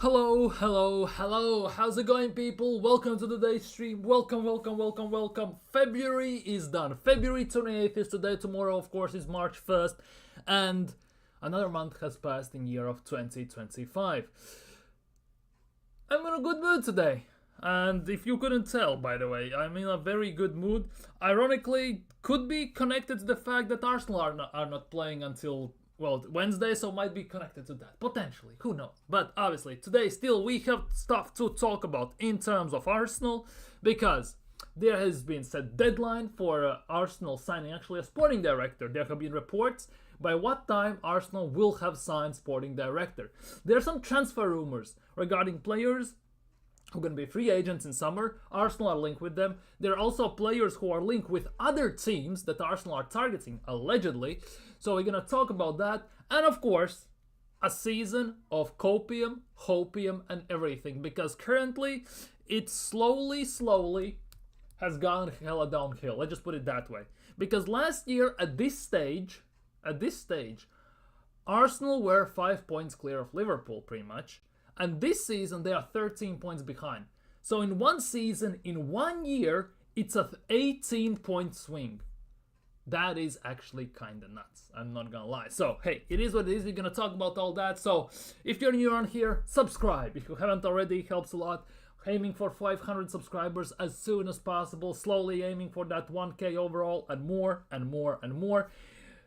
Hello, hello, hello. How's it going, people? Welcome to today's stream. Welcome, welcome, welcome, welcome. February is done. February 28th is today. Tomorrow, of course, is March 1st. And another month has passed in year of 2025. I'm in a good mood today. And if you couldn't tell, by the way, I'm in a very good mood. Ironically, could be connected to the fact that Arsenal are not playing until Wednesday, so might be connected to that. Potentially, who knows? But obviously, today still we have stuff to talk about in terms of Arsenal, because there has been set deadline for Arsenal signing actually a sporting director. There have been reports by what time Arsenal will have signed sporting director. There are some transfer rumors regarding players who are going to be free agents in summer. Arsenal are linked with them. There are also players who are linked with other teams that Arsenal are targeting, allegedly. So we're going to talk about that. And of course, a season of copium, hopium, and everything. Because currently, it slowly has gone hella downhill. Let's just put it that way. Because last year, at this stage, Arsenal were 5 points clear of Liverpool, pretty much. And this season, they are 13 points behind. So in one season, in 1 year, it's a 18-point swing. That is actually kind of nuts. I'm not gonna lie. So, hey, it is what it is. We're gonna talk about all that. So, if you're new around here, subscribe. If you haven't already, it helps a lot. Aiming for 500 subscribers as soon as possible. Slowly aiming for that 1K overall, and more and more and more.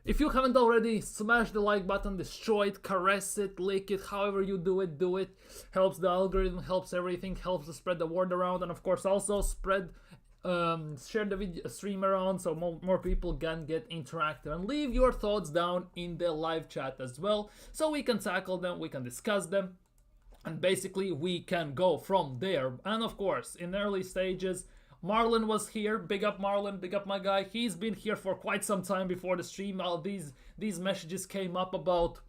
If you haven't already, smash the like button, destroy it, caress it, lick it, however you do it, do it. Helps the algorithm, helps everything, helps to spread the word around, and of course also share the video stream around so more people can get interactive. And leave your thoughts down in the live chat as well, so we can tackle them, we can discuss them, and basically we can go from there. And of course, in early stages, Marlon was here. Big up Marlon, big up my guy. He's been here for quite some time before the stream. These messages came up about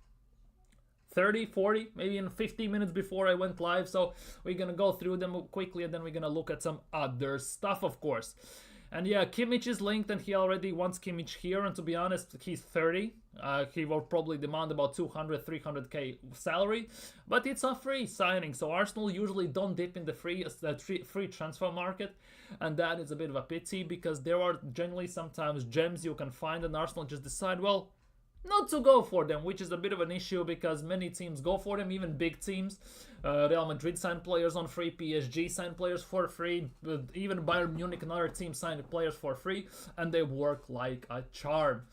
30, 40, maybe in 15 minutes before I went live. So we're gonna go through them quickly, and then we're gonna look at some other stuff, of course. And yeah, Kimmich is linked, and he already wants Kimmich here. And to be honest, he's 30. He will probably demand about 200, 300k salary, but it's a free signing. So Arsenal usually don't dip in the free transfer market, and that is a bit of a pity, because there are generally sometimes gems you can find, and Arsenal just decide, well, not to go for them, which is a bit of an issue because many teams go for them, even big teams. Real Madrid signed players on free, PSG signed players for free, even Bayern Munich and other teams signed players for free, and they work like a charm.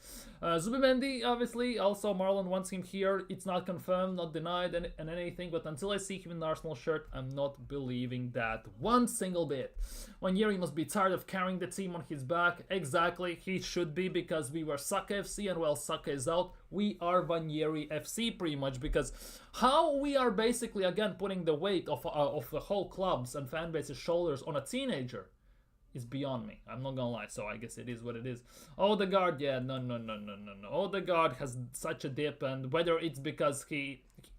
Zubimendi, obviously, also Marlon wants him here. It's not confirmed, not denied, and anything, but until I see him in the Arsenal shirt, I'm not believing that one single bit. Ranieri must be tired of carrying the team on his back. Exactly, he should be, because we were Saka FC, and while Saka is out, we are Ranieri FC pretty much, because how we are basically again putting the weight of the whole club's and fan base's shoulders on a teenager is beyond me. I'm not gonna lie, so I guess it is what it is. Odegaard, yeah, no. Odegaard has such a dip, and whether it's because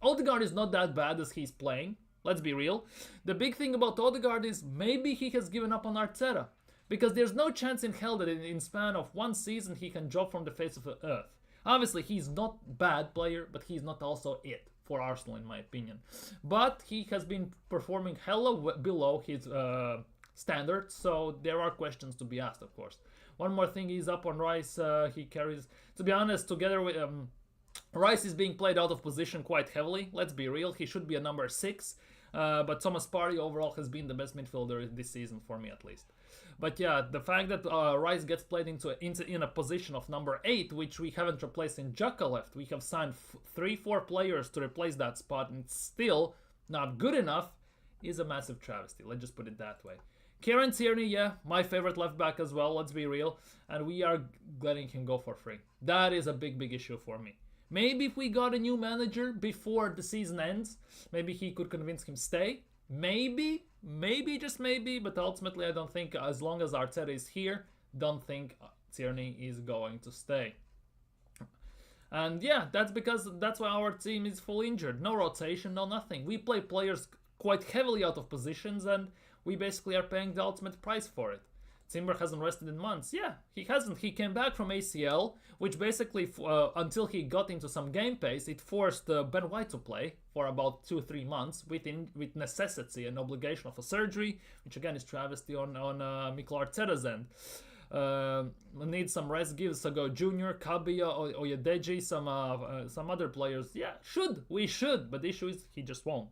Odegaard is not that bad as he's playing, let's be real. The big thing about Odegaard is maybe he has given up on Arteta, because there's no chance in hell that in span of one season he can drop from the face of the earth. Obviously, he's not a bad player, but he's not also it for Arsenal, in my opinion. But he has been performing hella below his standards, so there are questions to be asked, of course. One more thing, he's up on Rice. He carries, to be honest, together with Rice is being played out of position quite heavily. Let's be real, he should be a number 6. But Thomas Partey overall has been the best midfielder this season for me, at least. But yeah, the fact that Rice gets played in a position of number 8, which we haven't replaced in Xhaka left. We have signed 3-4 players to replace that spot, and it's still not good enough, is a massive travesty. Let's just put it that way. Kieran Tierney, yeah, my favorite left back as well, let's be real. And we are letting him go for free. That is a big issue for me. Maybe if we got a new manager before the season ends, maybe he could convince him stay. Maybe, just maybe, but ultimately I don't think, as long as Arteta is here, don't think Tierney is going to stay. And yeah, that's why our team is full injured. No rotation, no nothing. We play players quite heavily out of positions, and we basically are paying the ultimate price for it. Timber hasn't rested in months. Yeah, he hasn't. He came back from ACL, which basically, until he got into some game pace, it forced Ben White to play for about 2-3 months with necessity and obligation of a surgery, which again is travesty on Mikel Arteta's end. Need some rest. Give Sago Jr., Kabia, or Oyedeji, some other players. Yeah, we should, but the issue is he just won't.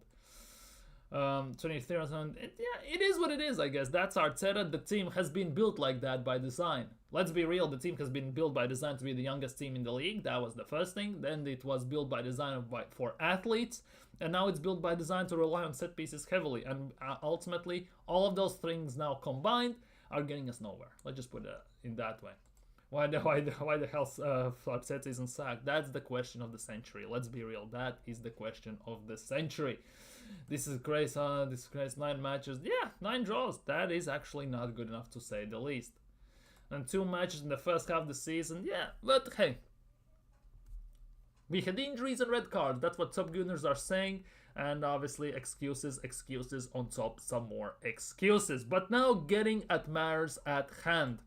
23,000. Yeah, it is what it is, I guess. That's Arteta. The team has been built like that by design. Let's be real, the team has been built by design to be the youngest team in the league. That was the first thing. Then it was built by design for athletes. And now it's built by design to rely on set pieces heavily. And ultimately, all of those things now combined are getting us nowhere. Let's just put it in that way. Why the hell Arteta isn't sacked? That's the question of the century. Let's be real. That is the question of the century. This is great, this is great. 9 matches. Yeah, 9 draws. That is actually not good enough to say the least. And 2 matches in the first half of the season. Yeah, but hey. We had injuries and red cards. That's what top Gunners are saying. And obviously excuses on top. Some more excuses. But now getting at matters at hand.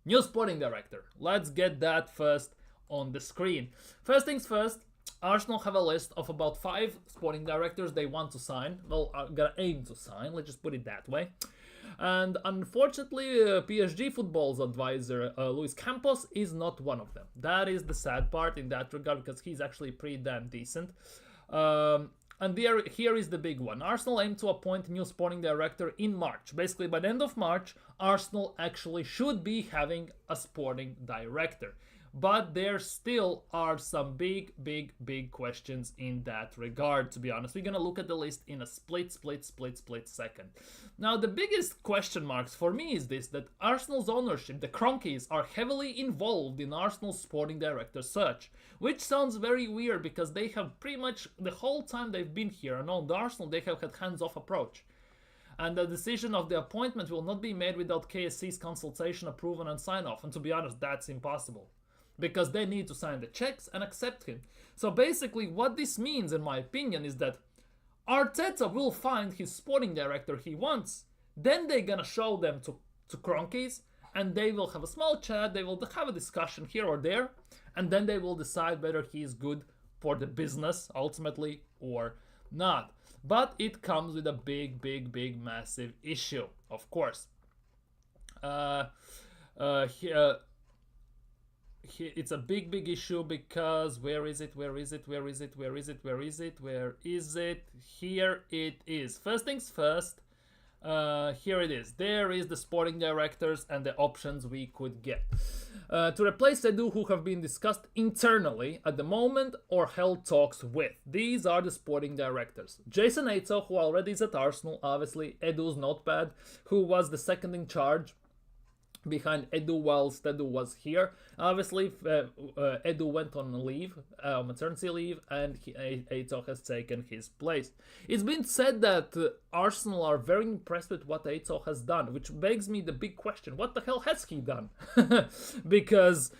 New sporting director. Let's get that first on the screen. First things first. Arsenal have a list of about 5 sporting directors they want to sign. Well, are gonna aim to sign, let's just put it that way. And unfortunately, PSG football's advisor, Luis Campos, is not one of them. That is the sad part in that regard, because he's actually pretty damn decent. And here is the big one. Arsenal aim to appoint a new sporting director in March. Basically, by the end of March, Arsenal actually should be having a sporting director. But there still are some big questions in that regard, to be honest. We're going to look at the list in a split second. Now, the biggest question marks for me is this, that Arsenal's ownership, the Cronkies, are heavily involved in Arsenal's sporting director search, which sounds very weird because they have pretty much the whole time they've been here and owned Arsenal, they have had hands-off approach. And the decision of the appointment will not be made without KSC's consultation, approval, and sign-off. And to be honest, that's impossible, because they need to sign the checks and accept him. So basically what this means, in my opinion, is that Arteta will find his sporting director he wants. Then they're gonna show them to Cronkies, and they will have a small chat, they will have a discussion here or there, and then they will decide whether he is good for the business ultimately or not. But it comes with a big massive issue, of course. It's a big issue because where is it? Here it is. First things first. Here it is. There is the sporting directors and the options we could get. To replace Edu, who have been discussed internally at the moment or held talks with. These are the sporting directors. Jason Aito, who already is at Arsenal, obviously. Edu's notepad, who was the second in charge behind Edu whilst Edu was here. Obviously, Edu went on leave, maternity leave, and Aito has taken his place. It's been said that Arsenal are very impressed with what Aito has done, which begs me the big question, what the hell has he done? Because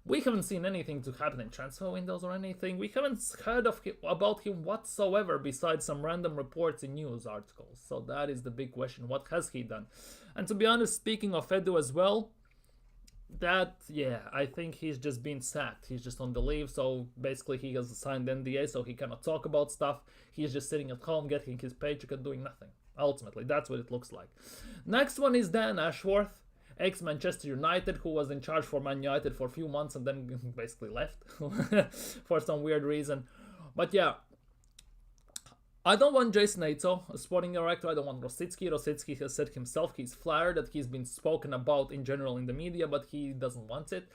we haven't seen anything to happen in transfer windows or anything. We haven't heard about him whatsoever besides some random reports in news articles. So that is the big question. What has he done? And to be honest, speaking of Edu as well, I think he's just been sacked. He's just on the leave, so basically he has signed NDA, so he cannot talk about stuff. He's just sitting at home, getting his paycheck and doing nothing. Ultimately, that's what it looks like. Next one is Dan Ashworth, ex-Manchester United, who was in charge for Man United for a few months and then basically left for some weird reason. But yeah, I don't want Jason Aito, a sporting director. I don't want Rosicki. Rosicki has said himself he's flattered that he's been spoken about in general in the media, but he doesn't want it.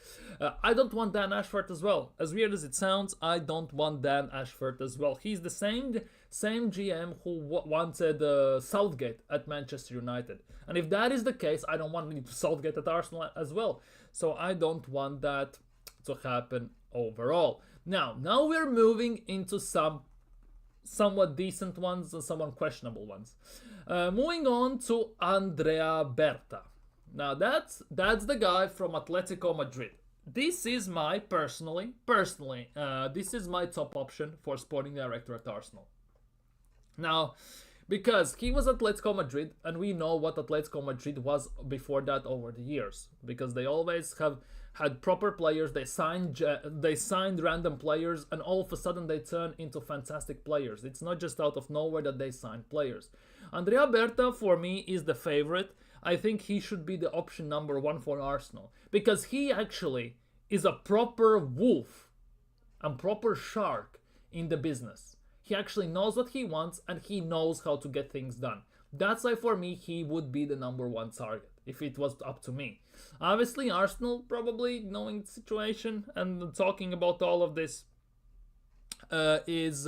I don't want Dan Ashford as well. As weird as it sounds, I don't want Dan Ashford as well. He's the same GM who wanted Southgate at Manchester United. And if that is the case, I don't want Southgate at Arsenal as well. So I don't want that to happen overall. Now we're moving into some somewhat decent ones and somewhat questionable ones. Moving on to Andrea Berta. Now that's the guy from Atletico Madrid. This is my personally, this is my top option for sporting director at Arsenal. Now, Because he was Atletico Madrid, and we know what Atletico Madrid was before that over the years. Because they always have had proper players. They signed random players, and all of a sudden they turn into fantastic players. It's not just out of nowhere that they sign players. Andrea Berta for me is the favorite. I think he should be the option number one for Arsenal because he actually is a proper wolf and proper shark in the business. He actually knows what he wants and he knows how to get things done. That's why for me he would be the number one target if it was up to me. Obviously Arsenal, probably knowing the situation and talking about all of this, is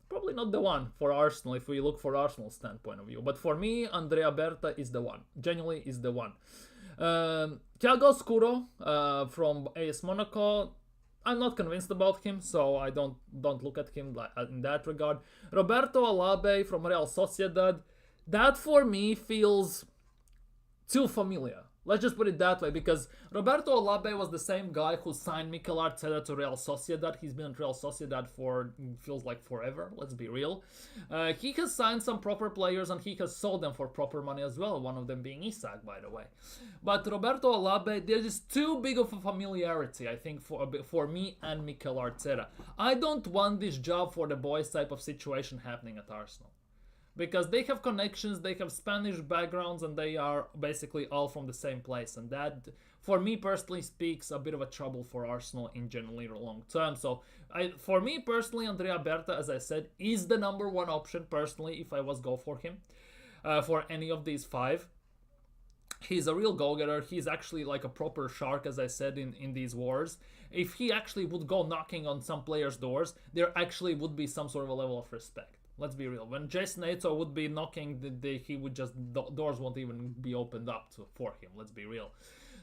probably not the one for Arsenal if we look for Arsenal's standpoint of view. But for me, Andrea Berta is the one. Genuinely is the one. Thiago Scuro from AS Monaco, I'm not convinced about him, so I don't look at him in that regard. Roberto Alabe from Real Sociedad, that for me feels too familiar. Let's just put it that way, because Roberto Alabe was the same guy who signed Mikel Arteta to Real Sociedad. He's been at Real Sociedad for, feels like forever, let's be real. He has signed some proper players and he has sold them for proper money as well, one of them being Isak, by the way. But Roberto Alabe, there is too big of a familiarity, I think, for me and Mikel Arteta. I don't want this job for the boys type of situation happening at Arsenal. Because they have connections, they have Spanish backgrounds, and they are basically all from the same place. And that, for me personally, speaks a bit of a trouble for Arsenal in generally long term. So, for me personally, Andrea Berta, as I said, is the number one option personally if I was go for him. For any of these five. He's a real go-getter. He's actually like a proper shark, as I said, in these wars. If he actually would go knocking on some players' doors, there actually would be some sort of a level of respect. Let's be real. When Jason Nato would be knocking, he would just, doors won't even be opened up for him. Let's be real.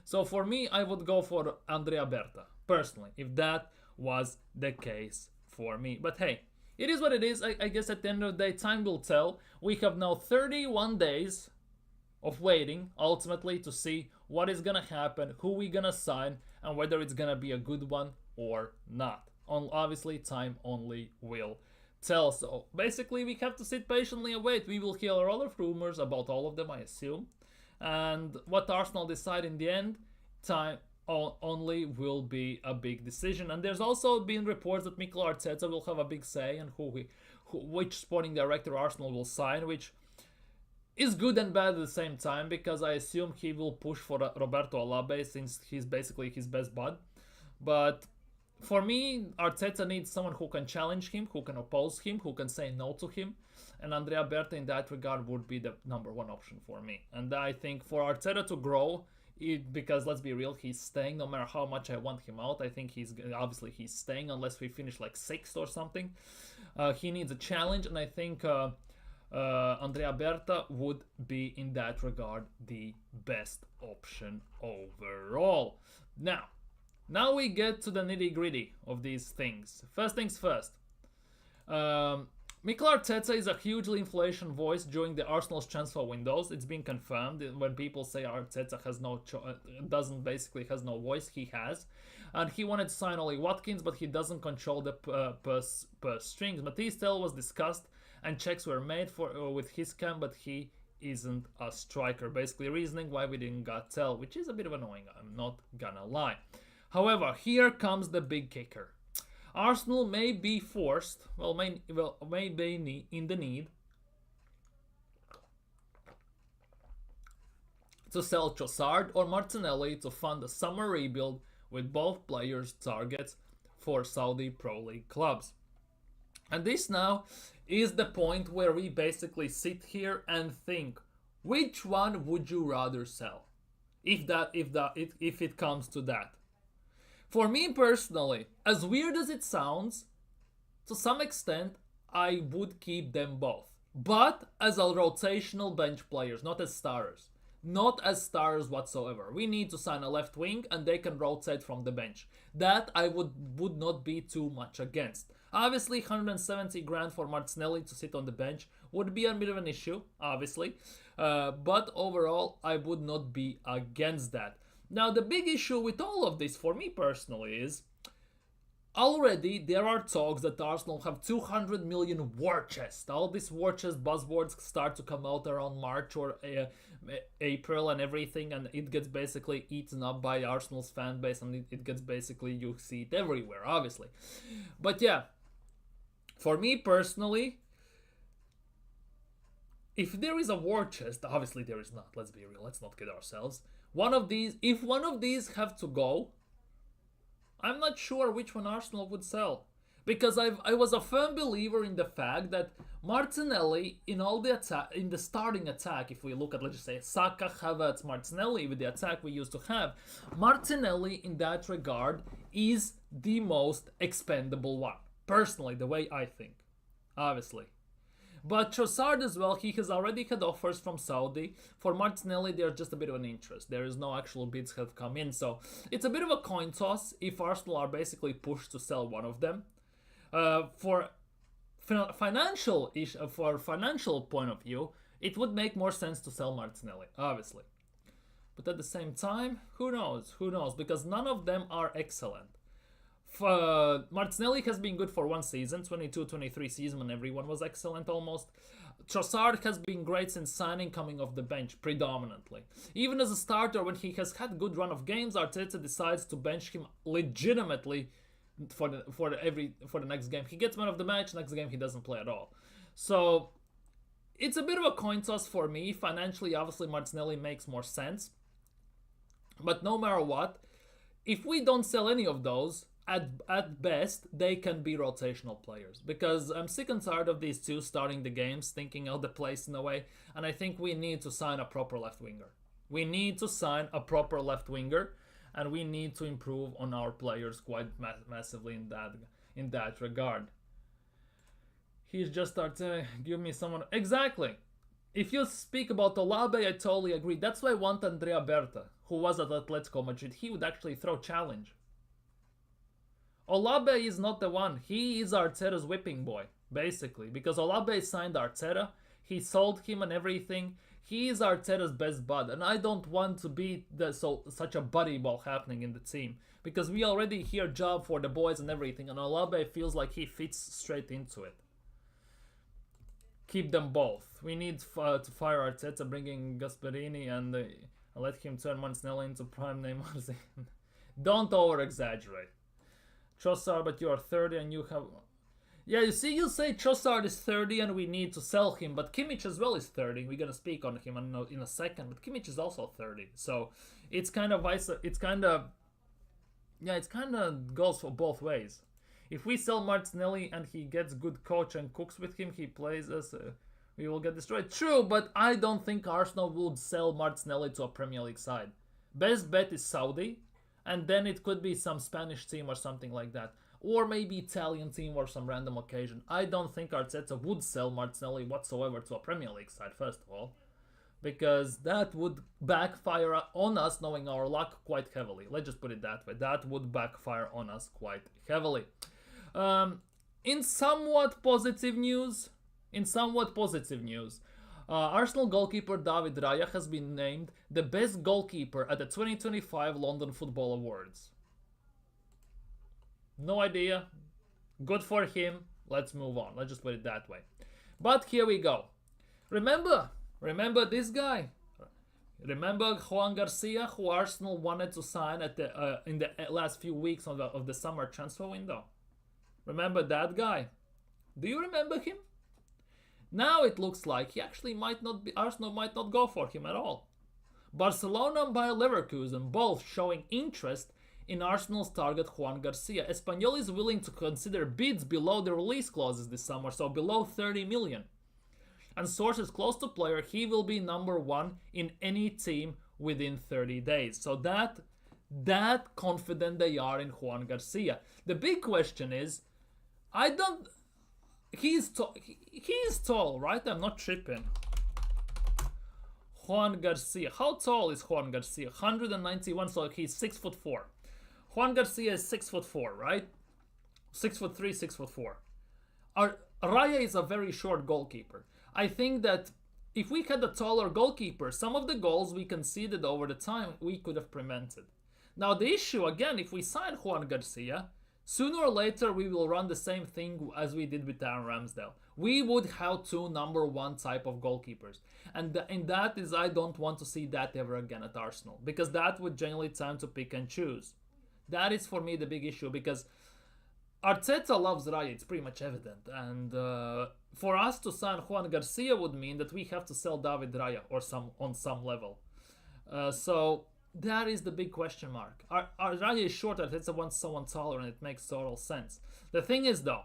So for me, I would go for Andrea Berta, personally, if that was the case for me. But hey, it is what it is. I guess at the end of the day, time will tell. We have now 31 days of waiting, ultimately, to see what is going to happen, who we're going to sign, and whether it's going to be a good one or not. Obviously, time only will tell. So basically we have to sit patiently and wait. We will hear a lot of rumors about all of them, I assume, and what Arsenal decide in the end, time only will be a big decision. And there's also been reports that Mikel Arteta will have a big say in which sporting director Arsenal will sign, which is good and bad at the same time, because I assume he will push for Roberto Alabe since he's basically his best bud. But for me, Arteta needs someone who can challenge him, who can oppose him, who can say no to him. And Andrea Berta in that regard would be the number one option for me. And I think for Arteta to grow, because let's be real, he's staying no matter how much I want him out. I think he's staying unless we finish like 6th or something. He needs a challenge, and I think Andrea Berta would be in that regard the best option overall. Now we get to the nitty-gritty of these things. First things first. Mikel Arteta is a hugely influential voice during the Arsenal's transfer windows. It's been confirmed. When people say Arteta has has no voice, he has. And he wanted to sign Ollie Watkins, but he doesn't control the purse strings. Matisse Tel was discussed, and checks were made with his camp, but he isn't a striker. Basically reasoning why we didn't got Tel, which is a bit of annoying, I'm not gonna lie. However, here comes the big kicker. Arsenal may be forced, may be in the need to sell Trossard or Martinelli to fund a summer rebuild, with both players targets for Saudi Pro League clubs. And this now is the point where we basically sit here and think, which one would you rather sell? If it comes to that. For me personally, as weird as it sounds, to some extent, I would keep them both. But as a rotational bench players, not as starters. Not as stars whatsoever. We need to sign a left wing and they can rotate from the bench. That I would not be too much against. Obviously, 170 grand for Martinelli to sit on the bench would be a bit of an issue, obviously. But overall, I would not be against that. Now, the big issue with all of this for me personally is Already, there are talks that Arsenal have 200 million war chest. All these war chest buzzwords start to come out around March or April and everything, and it gets basically eaten up by Arsenal's fan base, and it gets basically, you see it everywhere, obviously. But yeah, for me personally, if there is a war chest, obviously there is not, let's be real, let's not kid ourselves. If one of these have to go, I'm not sure which one Arsenal would sell. Because I was a firm believer in the fact that Martinelli in the starting attack, if we look at, let's just say, Saka, Havertz, Martinelli with the attack we used to have, Martinelli in that regard is the most expendable one. Personally, the way I think. Obviously. But Trossard as well, he has already had offers from Saudi. For Martinelli, there's just a bit of an interest. There is no actual bids have come in. So it's a bit of a coin toss if Arsenal are basically pushed to sell one of them. For financial point of view, it would make more sense to sell Martinelli, obviously. But at the same time, who knows? Who knows? Because none of them are excellent. Martinelli has been good for one season, 22-23 season, when everyone was excellent almost. Trossard has been great since signing, coming off the bench predominantly. Even as a starter, when he has had good run of games, Arteta decides to bench him legitimately for the next game. He gets man of the match, next game he doesn't play at all. So it's a bit of a coin toss for me. Financially, obviously Martinelli makes more sense. But no matter what, if we don't sell any of those, at best, they can be rotational players. Because I'm sick and tired of these two starting the games, thinking out the place in a way. And I think we need to sign a proper left winger. We need to sign a proper left winger. And we need to improve on our players quite massively in that regard. He's just starting to give me someone... Exactly. If you speak about Olabe, I totally agree. That's why I want Andrea Berta, who was at Atletico Madrid. He would actually throw challenge. Olabe is not the one. He is Arteta's whipping boy, basically. Because Olabe signed Arteta. He sold him and everything. He is Arteta's best bud. And I don't want to be such a buddy ball happening in the team. Because we already hear job for the boys and everything. And Olabe feels like he fits straight into it. Keep them both. We need to fire Arteta, bringing Gasperini and let him turn Martinelli into prime Neymar. Don't over-exaggerate. Trossard, but you are 30 and you have... Yeah, you see, you say Trossard is 30 and we need to sell him, but Kimmich as well is 30. We're going to speak on him in a second, but Kimmich is also 30. So it's kind of goes for both ways. If we sell Martinelli and he gets good coach and cooks with him, he plays us, we will get destroyed. True, but I don't think Arsenal would sell Martinelli to a Premier League side. Best bet is Saudi, and then it could be some Spanish team or something like that. Or maybe Italian team or some random occasion. I don't think Arteta would sell Martinelli whatsoever to a Premier League side, first of all. Because that would backfire on us, knowing our luck, quite heavily. Let's just put it that way. That would backfire on us quite heavily. In somewhat positive news, Arsenal goalkeeper David Raya has been named the best goalkeeper at the 2025 London Football Awards. No idea. Good for him. Let's move on. Let's just put it that way. But here we go. Remember this guy. Remember Juan Garcia, who Arsenal wanted to sign at in the last few weeks of the summer transfer window. Remember that guy? Do you remember him? Now it looks like he actually Arsenal might not go for him at all. Barcelona and Bayer Leverkusen both showing interest in Arsenal's target Juan Garcia. Espanyol is willing to consider bids below the release clauses this summer, so below 30 million. And sources close to player, he will be number one in any team within 30 days. So that confident they are in Juan Garcia. The big question is, he's tall, right? I'm not tripping. Juan Garcia. How tall is Juan Garcia? 191, so he's 6'4". Juan Garcia is 6'4", right? 6'3", 6'4". Raya is a very short goalkeeper. I think that if we had a taller goalkeeper, some of the goals we conceded over the time we could have prevented. Now the issue again, if we sign Juan Garcia, Sooner or later, we will run the same thing as we did with Aaron Ramsdale. We would have two number one type of goalkeepers. And that is, I don't want to see that ever again at Arsenal. Because that would generally time to pick and choose. That is for me the big issue. Because Arteta loves Raya, it's pretty much evident. And for us to sign Juan Garcia would mean that we have to sell David Raya or on some level. So that is the big question mark. Raya is short, Arteta wants someone taller, and it makes total sense. The thing is, though,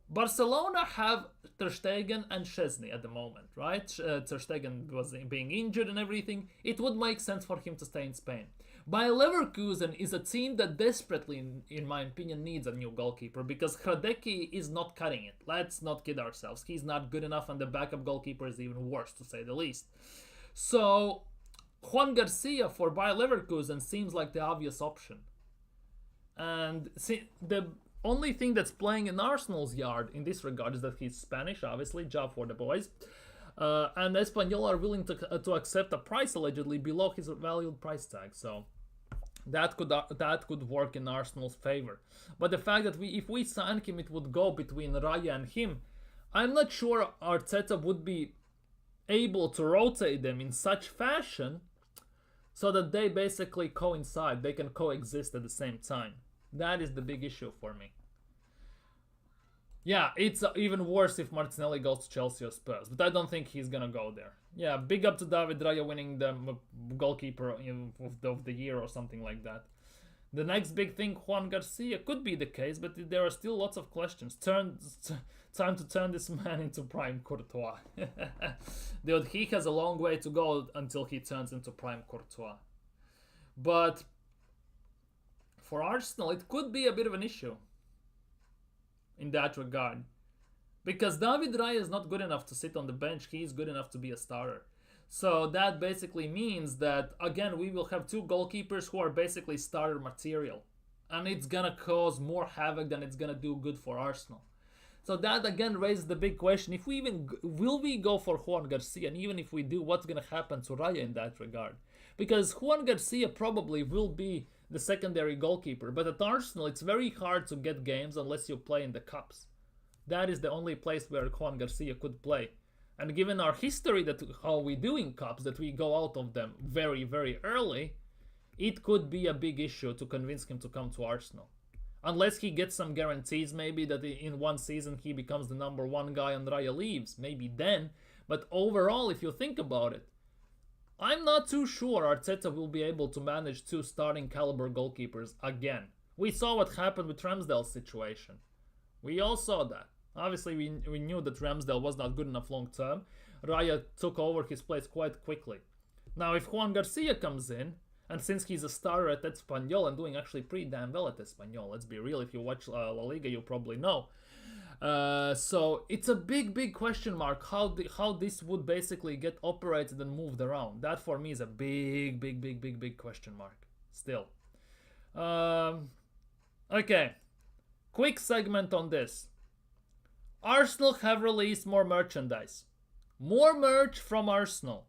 Barcelona have Ter Stegen and Szczesny at the moment, right? Ter Stegen was being injured and everything. It would make sense for him to stay in Spain. Bayer Leverkusen is a team that desperately, in my opinion, needs a new goalkeeper because Hradecki is not cutting it. Let's not kid ourselves. He's not good enough, and the backup goalkeeper is even worse, to say the least. So Juan Garcia for Bayer Leverkusen seems like the obvious option. And the only thing that's playing in Arsenal's yard in this regard is that he's Spanish, obviously, job for the boys. And Espanyol are willing to accept a price allegedly below his valued price tag. So that could work in Arsenal's favor. But the fact that if we sign him, it would go between Raya and him. I'm not sure Arteta would be able to rotate them in such fashion so that they basically coincide. They can coexist at the same time. That is the big issue for me. Yeah, it's even worse if Martinelli goes to Chelsea or Spurs, but I don't think he's gonna go there. Yeah, big up to David Raya winning the goalkeeper of the year or something like that. The next big thing, Juan Garcia, could be the case, but there are still lots of questions. Time to turn this man into prime Courtois. Dude, he has a long way to go until he turns into prime Courtois. But for Arsenal, it could be a bit of an issue in that regard. Because David Raya is not good enough to sit on the bench, he is good enough to be a starter. So that basically means that, again, we will have two goalkeepers who are basically starter material. And it's gonna cause more havoc than it's gonna do good for Arsenal. So that again raises the big question, will we go for Juan Garcia? And even if we do, what's gonna happen to Raya in that regard? Because Juan Garcia probably will be the secondary goalkeeper, but at Arsenal it's very hard to get games unless you play in the cups. That is the only place where Juan Garcia could play. And given our history, that how we do in cups, that we go out of them very, very early, it could be a big issue to convince him to come to Arsenal. Unless he gets some guarantees, maybe that in one season he becomes the number one guy and Raya leaves, maybe then. But overall, if you think about it, I'm not too sure Arteta will be able to manage two starting caliber goalkeepers again. We saw what happened with Ramsdale's situation. We all saw that. Obviously, we knew that Ramsdale was not good enough long term. Raya took over his place quite quickly. Now, if Juan Garcia comes in, and since he's a starter at Espanyol and doing actually pretty damn well at Espanyol, let's be real, if you watch La Liga, you probably know. So it's a big question mark how this would basically get operated and moved around. That for me is a big question mark still. Okay, quick segment on this. Arsenal have released more merchandise. More merch from Arsenal.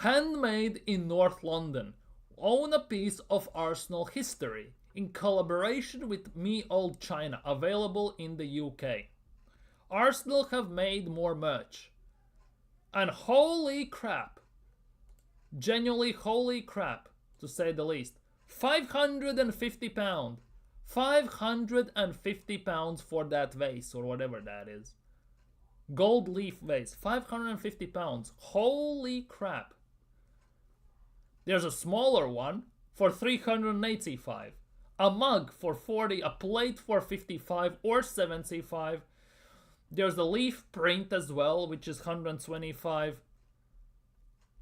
Handmade in North London. Own a piece of Arsenal history. In collaboration with Me Old China, available in the UK. Arsenal have made more merch. And holy crap, genuinely holy crap, to say the least, £550. £550 for that vase, or whatever that is. Gold leaf vase, £550. Holy crap. There's a smaller one for £385. A mug for 40, a plate for 55 or 75. There's a leaf print as well, which is 125.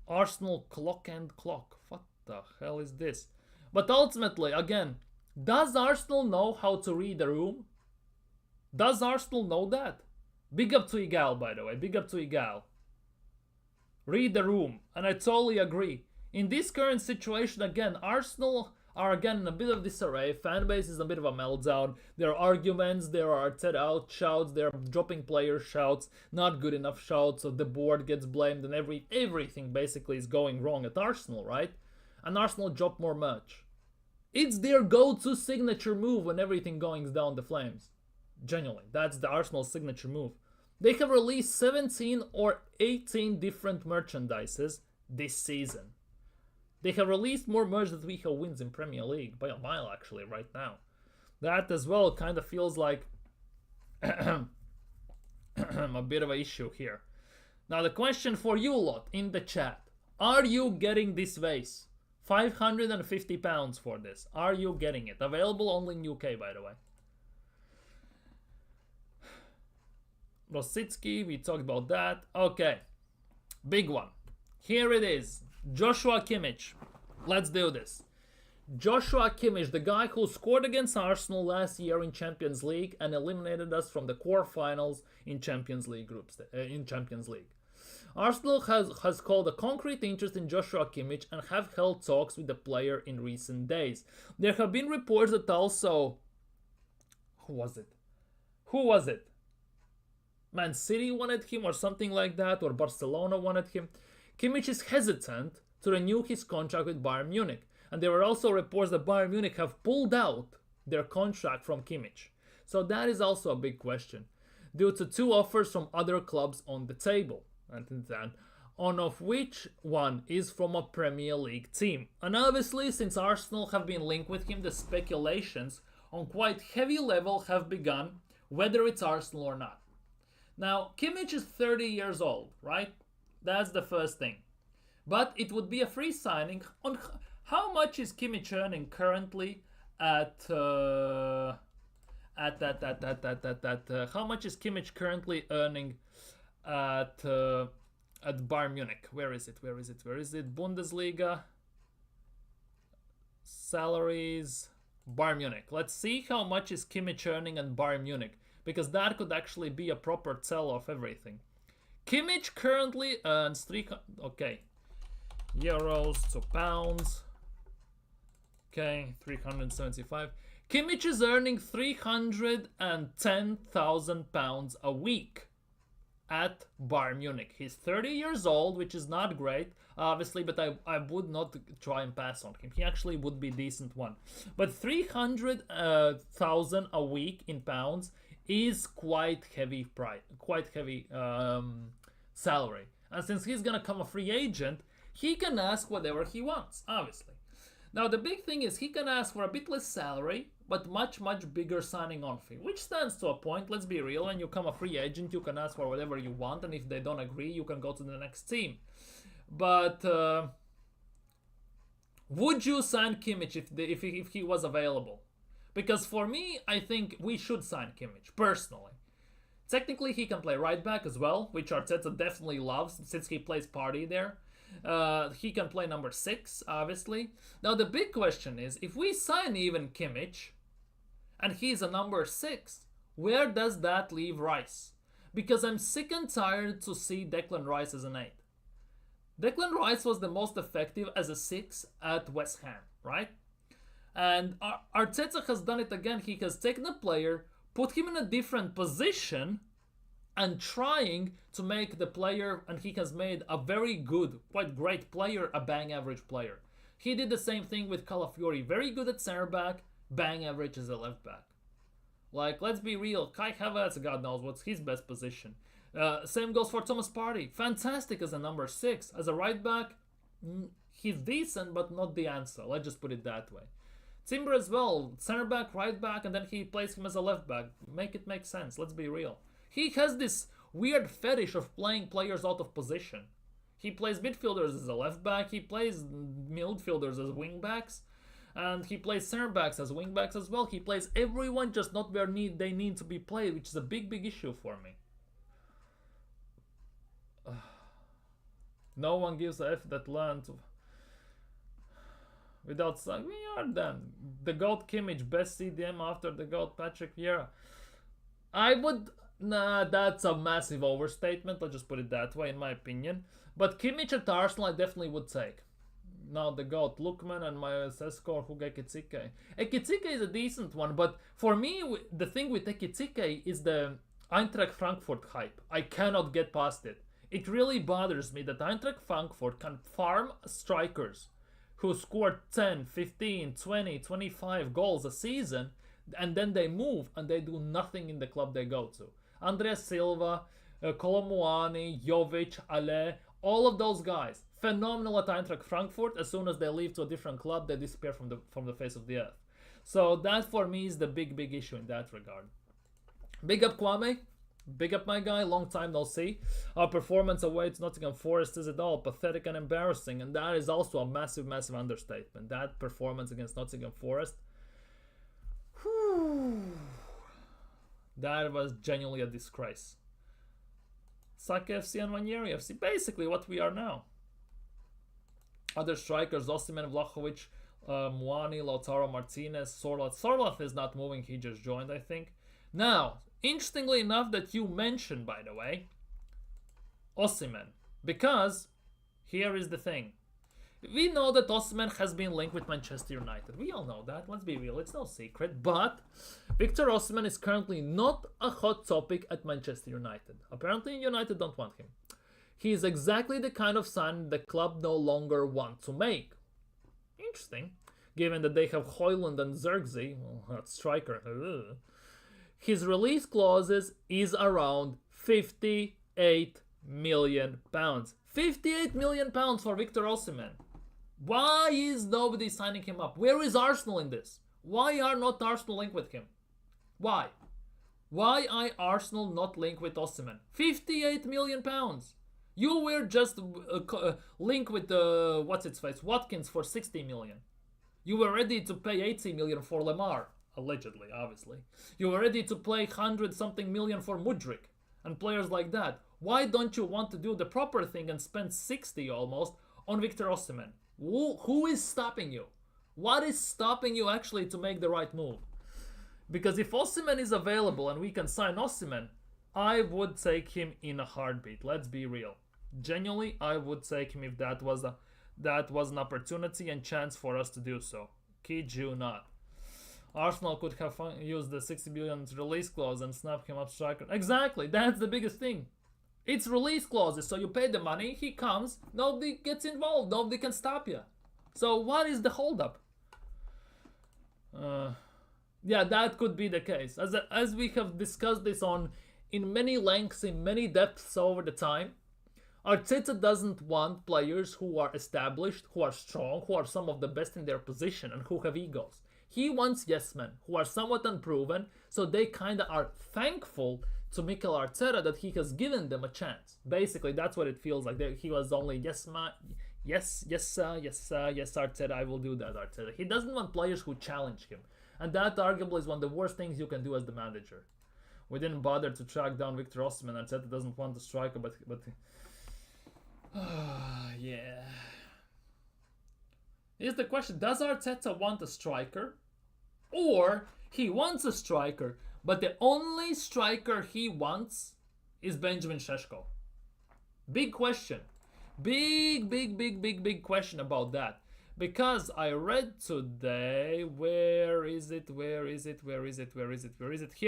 Arsenal clock and clock. What the hell is this? But ultimately, again, does Arsenal know how to read a room? Does Arsenal know that? Big up to Igal, by the way. Big up to Igal. Read the room. And I totally agree. In this current situation, again, Arsenal are again in a bit of disarray. Fan base is a bit of a meltdown. There are arguments, there are Arteta out shouts, there are dropping player shouts, not good enough shouts, so the board gets blamed, and everything basically is going wrong at Arsenal, right? And Arsenal dropped more merch. It's their go-to signature move when everything goes down the flames. Genuinely, that's the Arsenal signature move. They have released 17 or 18 different merchandises this season. They have released more merch than we have wins in Premier League, by a mile actually, right now. That as well kind of feels like a bit of an issue here. Now the question for you lot in the chat. Are you getting this vase? £550 for this. Are you getting it? Available only in UK, by the way. Rosicki, we talked about that. Okay, big one. Here it is. Joshua Kimmich. Let's do this. Joshua Kimmich, the guy who scored against Arsenal last year in Champions League and eliminated us from the quarterfinals in Champions League Arsenal has called a concrete interest in Joshua Kimmich and have held talks with the player in recent days. There have been reports that also... Who was it? Man City wanted him or something like that, or Barcelona wanted him. Kimmich is hesitant to renew his contract with Bayern Munich. And there were also reports that Bayern Munich have pulled out their contract from Kimmich. So that is also a big question, due to two offers from other clubs on the table. And then, one of which one is from a Premier League team. And obviously, since Arsenal have been linked with him, the speculations on quite heavy level have begun, whether it's Arsenal or not. Now, Kimmich is 30 years old, right? That's the first thing. But it would be a free signing. On how much is Kimmich earning currently at how much is Kimmich currently earning at Bayern Munich? Where is it? Bundesliga salaries, Bayern Munich. Let's see how much is Kimmich earning at Bayern Munich, because that could actually be a proper tell of everything. Kimmich currently earns euros to pounds. Okay, 375. Kimmich is earning £310,000 a week at Bayern Munich. He's 30 years old, which is not great, obviously, but I would not try and pass on him. He actually would be a decent one. But 300,000 a week in pounds is quite heavy salary. And since he's gonna come a free agent, he can ask whatever he wants, obviously. Now the big thing is he can ask for a bit less salary, but much bigger signing on fee, which stands to a point. Let's be real. When you come a free agent, you can ask for whatever you want, and if they don't agree, you can go to the next team. But would you sign Kimmich if he was available? Because for me, I think we should sign Kimmich, personally. Technically, he can play right back as well, which Arteta definitely loves since he plays Partey there. He can play number 6, obviously. Now, the big question is, if we sign even Kimmich, and he's a number 6, where does that leave Rice? Because I'm sick and tired to see Declan Rice as an 8. Declan Rice was the most effective as a 6 at West Ham, right? And Arteta has done it again. He has taken a player, put him in a different position, and trying to make the player, and he has made a very good, quite great player, a bang average player. He did the same thing with Calafiori. Very good at center back, bang average as a left back. Like, let's be real, Kai Havertz, God knows what's his best position. Same goes for Thomas Partey. Fantastic as a number 6. As a right back, he's decent, but not the answer. Let's just put it that way. Timber as well, center back, right back, and then he plays him as a left back. Make it make sense, let's be real. He has this weird fetish of playing players out of position. He plays midfielders as a left back, he plays midfielders as wing backs, and he plays center backs as wing backs as well. He plays everyone just not where they need to be played, which is a big issue for me. No one gives a F that learned without saying, we are done. The GOAT Kimmich, best CDM after the GOAT Patrick Vieira. Nah, that's a massive overstatement. Let's just put it that way, in my opinion. But Kimmich at Arsenal, I definitely would take. Now the GOAT Lookman and my Sesko Hugo Ekitike. Ekitike is a decent one, but for me, the thing with Ekitike is the Eintracht Frankfurt hype. I cannot get past it. It really bothers me that Eintracht Frankfurt can farm strikers who scored 10, 15, 20, 25 goals a season, and then they move and they do nothing in the club they go to. Andrea Silva, Kolomuani, Jovic, Ale, all of those guys, phenomenal at Eintracht Frankfurt. As soon as they leave to a different club, they disappear from the face of the earth. So that for me is the big issue in that regard. Big up Kwame, big up my guy, long time no see. Our performance away to Nottingham Forest is at all pathetic and embarrassing, and that is also a massive understatement. That performance against Nottingham Forest, that was genuinely a disgrace. Sake FC and Ranieri FC, basically what we are now. Other strikers, Osimhen, Vlahovic, Muani, Lautaro Martinez, Sorloth. Sorloth is not moving, he just joined, I think. Now, interestingly enough that you mentioned, by the way, Osimhen, because here is the thing. We know that Osimhen has been linked with Manchester United. We all know that, let's be real, it's no secret. But Victor Osimhen is currently not a hot topic at Manchester United. Apparently United don't want him. He is exactly the kind of sign the club no longer want to make. Interesting, given that they have Højlund and Zirkzee, well, that striker. Ugh. His release clauses is around £58 million. £58 million for Victor Osimhen. Why is nobody signing him up? Where is Arsenal in this? Why are not Arsenal linked with him? Why? Why are Arsenal not linked with Osimhen? £58 million. You were just linked with Watkins for 60 million. You were ready to pay 80 million for Lemar, allegedly, obviously. You were ready to play 100-something million for Mudryk and players like that. Why don't you want to do the proper thing and spend 60 almost on Victor Osimhen? Who is stopping you? What is stopping you actually to make the right move? Because if Osimhen is available and we can sign Osimhen, I would take him in a heartbeat. Let's be real. Genuinely, I would take him if that was an opportunity and chance for us to do so. Kid you not. Arsenal could have used the 60 billion release clause and snap him up striker. Exactly, that's the biggest thing. It's release clauses, so you pay the money, he comes, nobody gets involved, nobody can stop you. So what is the holdup? Yeah, that could be the case. As we have discussed this in many lengths, in many depths over the time, Arteta doesn't want players who are established, who are strong, who are some of the best in their position and who have egos. He wants yes men who are somewhat unproven, so they kinda are thankful to Mikel Arteta that he has given them a chance. Basically, that's what it feels like. He was only yes Arteta, I will do that, Arteta. He doesn't want players who challenge him, and that arguably is one of the worst things you can do as the manager. We didn't bother to track down Victor Osimhen. Arteta doesn't want a striker, but yeah. Here's the question: does Arteta want a striker, or he wants a striker, but the only striker he wants is Benjamin Šeško? Big question. Big question about that. Because I read today, where is it? Here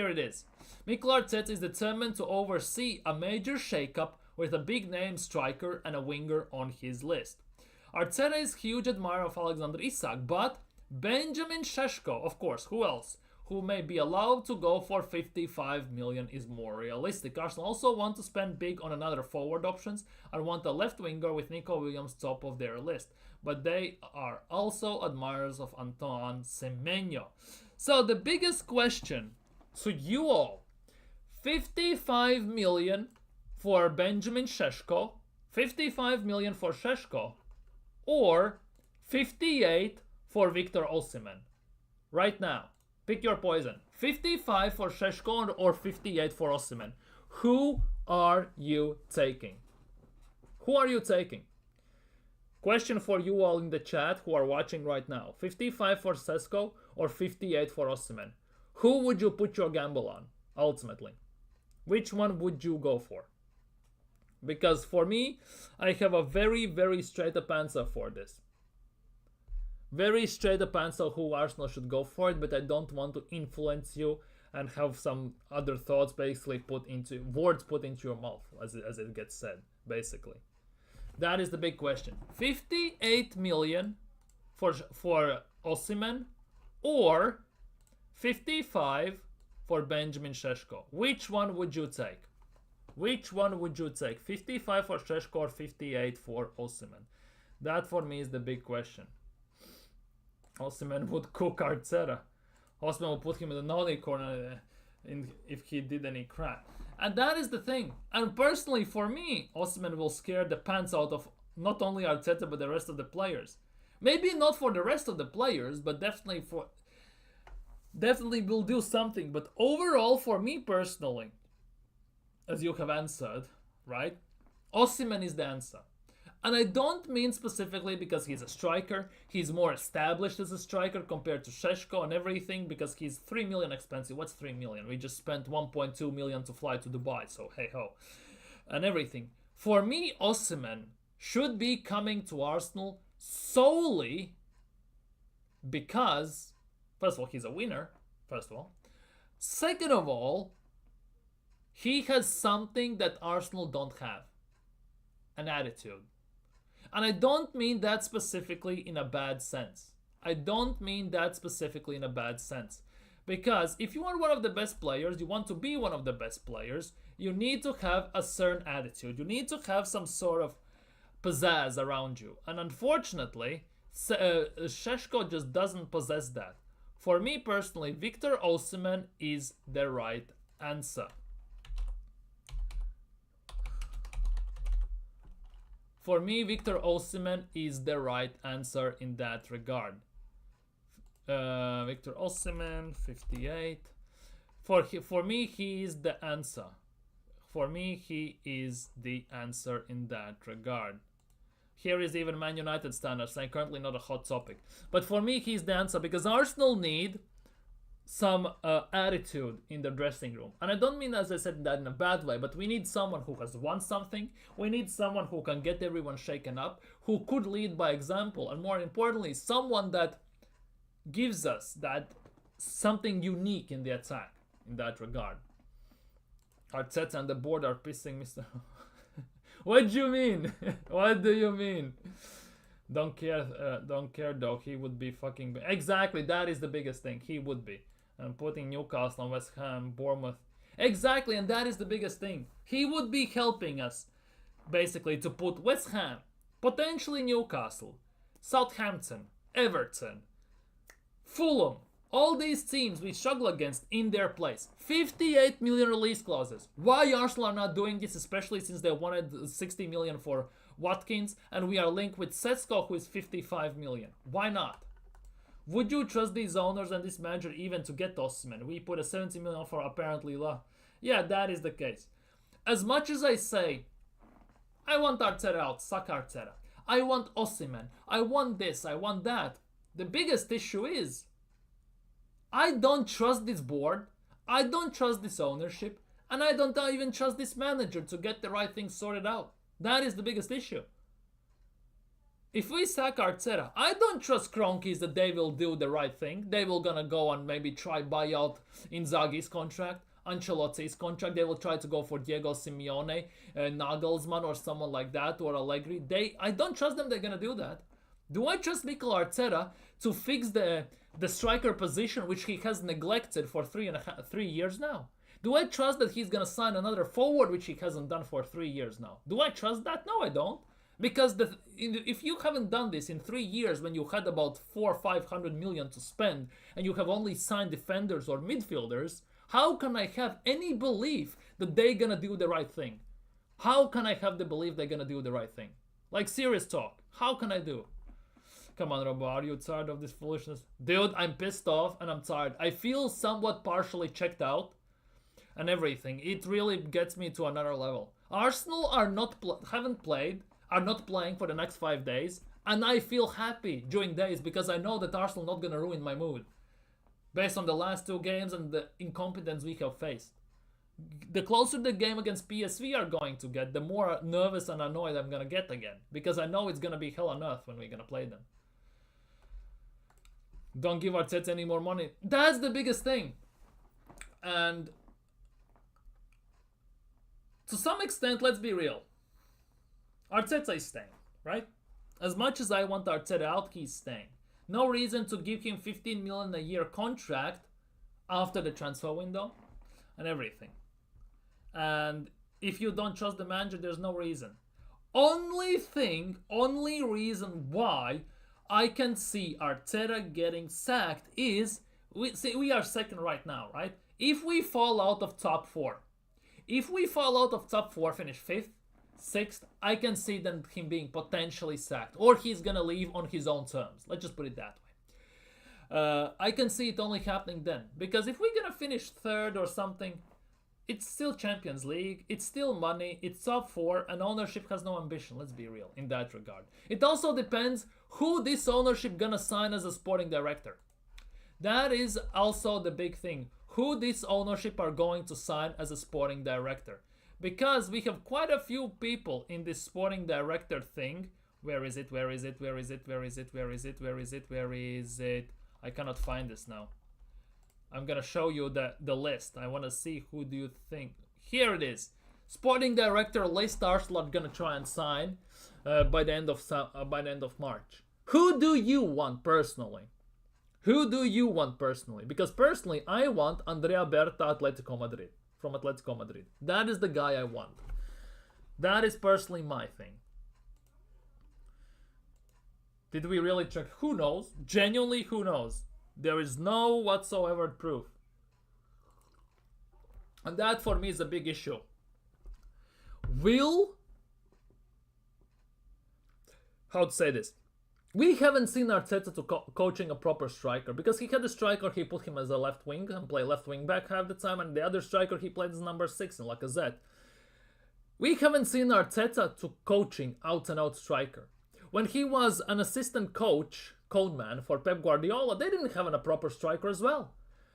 it is. Mikel Arteta is determined to oversee a major shakeup with a big name striker and a winger on his list. Arteta is huge admirer of Alexander Isak, but Benjamin Šeško, of course, who else? Who may be allowed to go for 55 million is more realistic. Arsenal also want to spend big on another forward options and want a left winger with Nico Williams top of their list. But they are also admirers of Antoine Semenyo. So the biggest question to you all, 55 million for Benjamin Šeško, 55 million for Šeško, or 58 for Victor Osimhen. Right now, pick your poison. 55 for Šeško or 58 for Osimhen. Who are you taking? Who are you taking? Question for you all in the chat who are watching right now. 55 for Šeško or 58 for Osimhen. Who would you put your gamble on, ultimately? Which one would you go for? Because for me, I have a very straight up answer for this. Very straight up answer who Arsenal should go for it, but I don't want to influence you and have some other thoughts basically words put into your mouth, as it gets said, basically. That is the big question. 58 million for Osimhen, or 55 for Benjamin Šeško. Which one would you take? Which one would you take? 55 for Šeško or 58 for Osimhen? That for me is the big question. Osimhen would cook Arteta. Osimhen would put him in the naughty corner if he did any crap. And that is the thing. And personally, for me, Osimhen will scare the pants out of not only Arteta but the rest of the players. Maybe not for the rest of the players, but definitely will do something. But overall, for me personally, as you have answered, right? Osimhen is the answer. And I don't mean specifically because he's a striker. He's more established as a striker compared to Šeško and everything, because he's 3 million expensive. What's 3 million? We just spent 1.2 million to fly to Dubai, so hey ho. And everything. For me, Osimhen should be coming to Arsenal solely because, first of all, he's a winner, first of all. Second of all, he has something that Arsenal don't have. An attitude. And I don't mean that specifically in a bad sense. I don't mean that specifically in a bad sense. Because if you are one of the best players, you want to be one of the best players, you need to have a certain attitude. You need to have some sort of pizzazz around you. And unfortunately, Šeško just doesn't possess that. For me personally, Victor Osimhen is the right answer. For me, Victor Osimhen is the right answer in that regard. Victor Osimhen, 58. For me, he is the answer. For me, he is the answer in that regard. Here is even Man United standard saying currently not a hot topic. But for me, he's the answer because Arsenal need some attitude in the dressing room. And I don't mean, as I said, that in a bad way, but we need someone who has won something. We need someone who can get everyone shaken up, who could lead by example, and more importantly, someone that gives us that something unique in the attack in that regard. Arteta and the board are pissing Mr. What do you mean? What do you mean? Don't care though. He would be fucking... Exactly, that is the biggest thing. He would be. And putting Newcastle and West Ham, Bournemouth. Exactly, and that is the biggest thing. He would be helping us, basically, to put West Ham, potentially Newcastle, Southampton, Everton, Fulham, all these teams we struggle against in their place. 58 million release clauses. Why Arsenal are not doing this, especially since they wanted 60 million for Watkins, and we are linked with Sesko, who is 55 million. Why not? Would you trust these owners and this manager even to get Osimhen? We put a 70 million for apparently law. Yeah, that is the case. As much as I say, I want Arteta out, suck Arteta. I want Osimhen. I want this, I want that. The biggest issue is, I don't trust this board, I don't trust this ownership, and I don't even trust this manager to get the right thing sorted out. That is the biggest issue. If we sack Arteta, I don't trust Kroenkes that they will do the right thing. They will gonna go and maybe try buy out Inzaghi's contract, Ancelotti's contract. They will try to go for Diego Simeone, Nagelsmann or someone like that, or Allegri. I don't trust them they're gonna do that. Do I trust Mikel Arteta to fix the striker position, which he has neglected for 3 years now? Do I trust that he's gonna sign another forward, which he hasn't done for 3 years now? Do I trust that? No, I don't. Because if you haven't done this in 3 years, when you had about 400 or 500 million to spend, and you have only signed defenders or midfielders, how can I have any belief that they're gonna do the right thing? How can I have the belief they're gonna do the right thing? Like, serious talk. How can I do? Come on, Robo, are you tired of this foolishness? Dude, I'm pissed off and I'm tired. I feel somewhat partially checked out and everything. It really gets me to another level. Arsenal are not playing for the next 5 days, and I feel happy during days because I know that Arsenal not gonna ruin my mood based on the last 2 games and the incompetence we have faced. The closer the game against PSV are going to get, the more nervous and annoyed I'm gonna get again, because I know it's gonna be hell on earth when we're gonna play them. Don't give Arteta any more money. That's the biggest thing. And to some extent, let's be real. Arteta is staying, right? As much as I want Arteta out, he's staying. No reason to give him 15 million a year contract after the transfer window and everything. And if you don't trust the manager, there's no reason. Only reason why I can see Arteta getting sacked is we are second right now, right? If we fall out of top four, finish fifth, sixth, I can see then him being potentially sacked, or he's gonna leave on his own terms. Let's just put it that way. I can see it only happening then, because if we're gonna finish third or something, it's still Champions League, it's still money, it's top four, and ownership has no ambition, let's be real, in that regard. It also depends who this ownership gonna sign as a sporting director. That is also the big thing. Who this ownership are going to sign as a sporting director. Because we have quite a few people in this sporting director thing. Where is it? I cannot find this now. I'm gonna show you the list. I wanna see who do you think. Here it is. Sporting director list Arsenal are gonna try and sign by the end of March. Who do you want personally? Because personally, I want Andrea Berta from Atletico Madrid. That is the guy I want. That is personally my thing. Did we really check? Who knows? Genuinely, who knows? There is no whatsoever proof. And that for me is a big issue. How to say this? We haven't seen Arteta coaching a proper striker, because he had a striker, he put him as a left wing and play left wing back half the time, and the other striker he played as number 6 in Lacazette. We haven't seen Arteta to coaching out and out striker. When he was an assistant coach, codeman for Pep Guardiola, they didn't have a proper striker as well.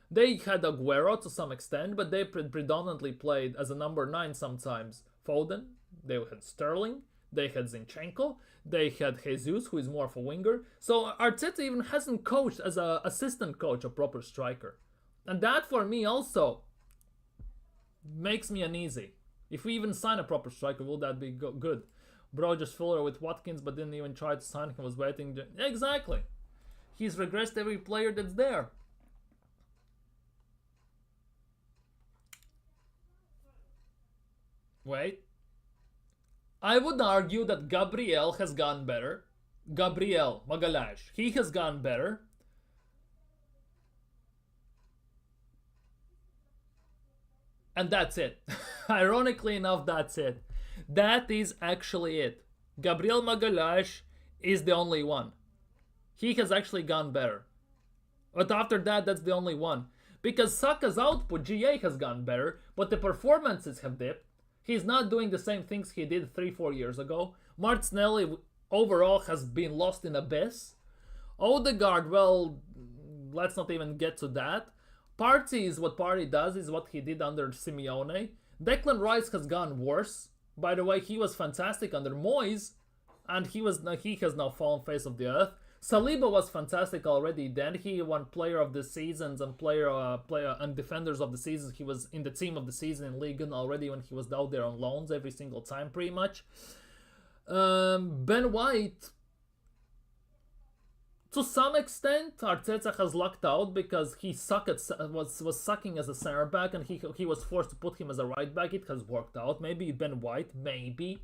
They had Aguero to some extent, but they predominantly played as a number 9 sometimes. Foden, they had Sterling, they had Zinchenko, they had Jesus, who is more of a winger. So Arteta even hasn't coached as an assistant coach a proper striker. And that for me also makes me uneasy. If we even sign a proper striker, will that be good? Bro just filler with Watkins, but didn't even try to sign him, was waiting. Exactly. He's regressed every player that's there. Wait. I would argue that Gabriel has gone better. Gabriel Magalhaes, he has gone better. And that's it. Ironically enough, that's it. That is actually it. Gabriel Magalhaes is the only one. He has actually gone better. But after that, that's the only one. Because Saka's output, GA, has gone better, but the performances have dipped. He's not doing the same things he did 3-4 years ago. Martinelli overall has been lost in abyss. Odegaard, well, let's not even get to that. Partey is what Partey does, is what he did under Simeone. Declan Rice has gone worse. By the way, he was fantastic under Moyes, and he has now fallen face of the earth. Saliba was fantastic already then. He won player of the seasons and player and defenders of the season. He was in the team of the season in Ligue 1 already when he was out there on loans every single time pretty much. Ben White, to some extent, Arteta has lucked out because he was sucking as a center back, and he was forced to put him as a right back. It has worked out. Maybe Ben White, maybe.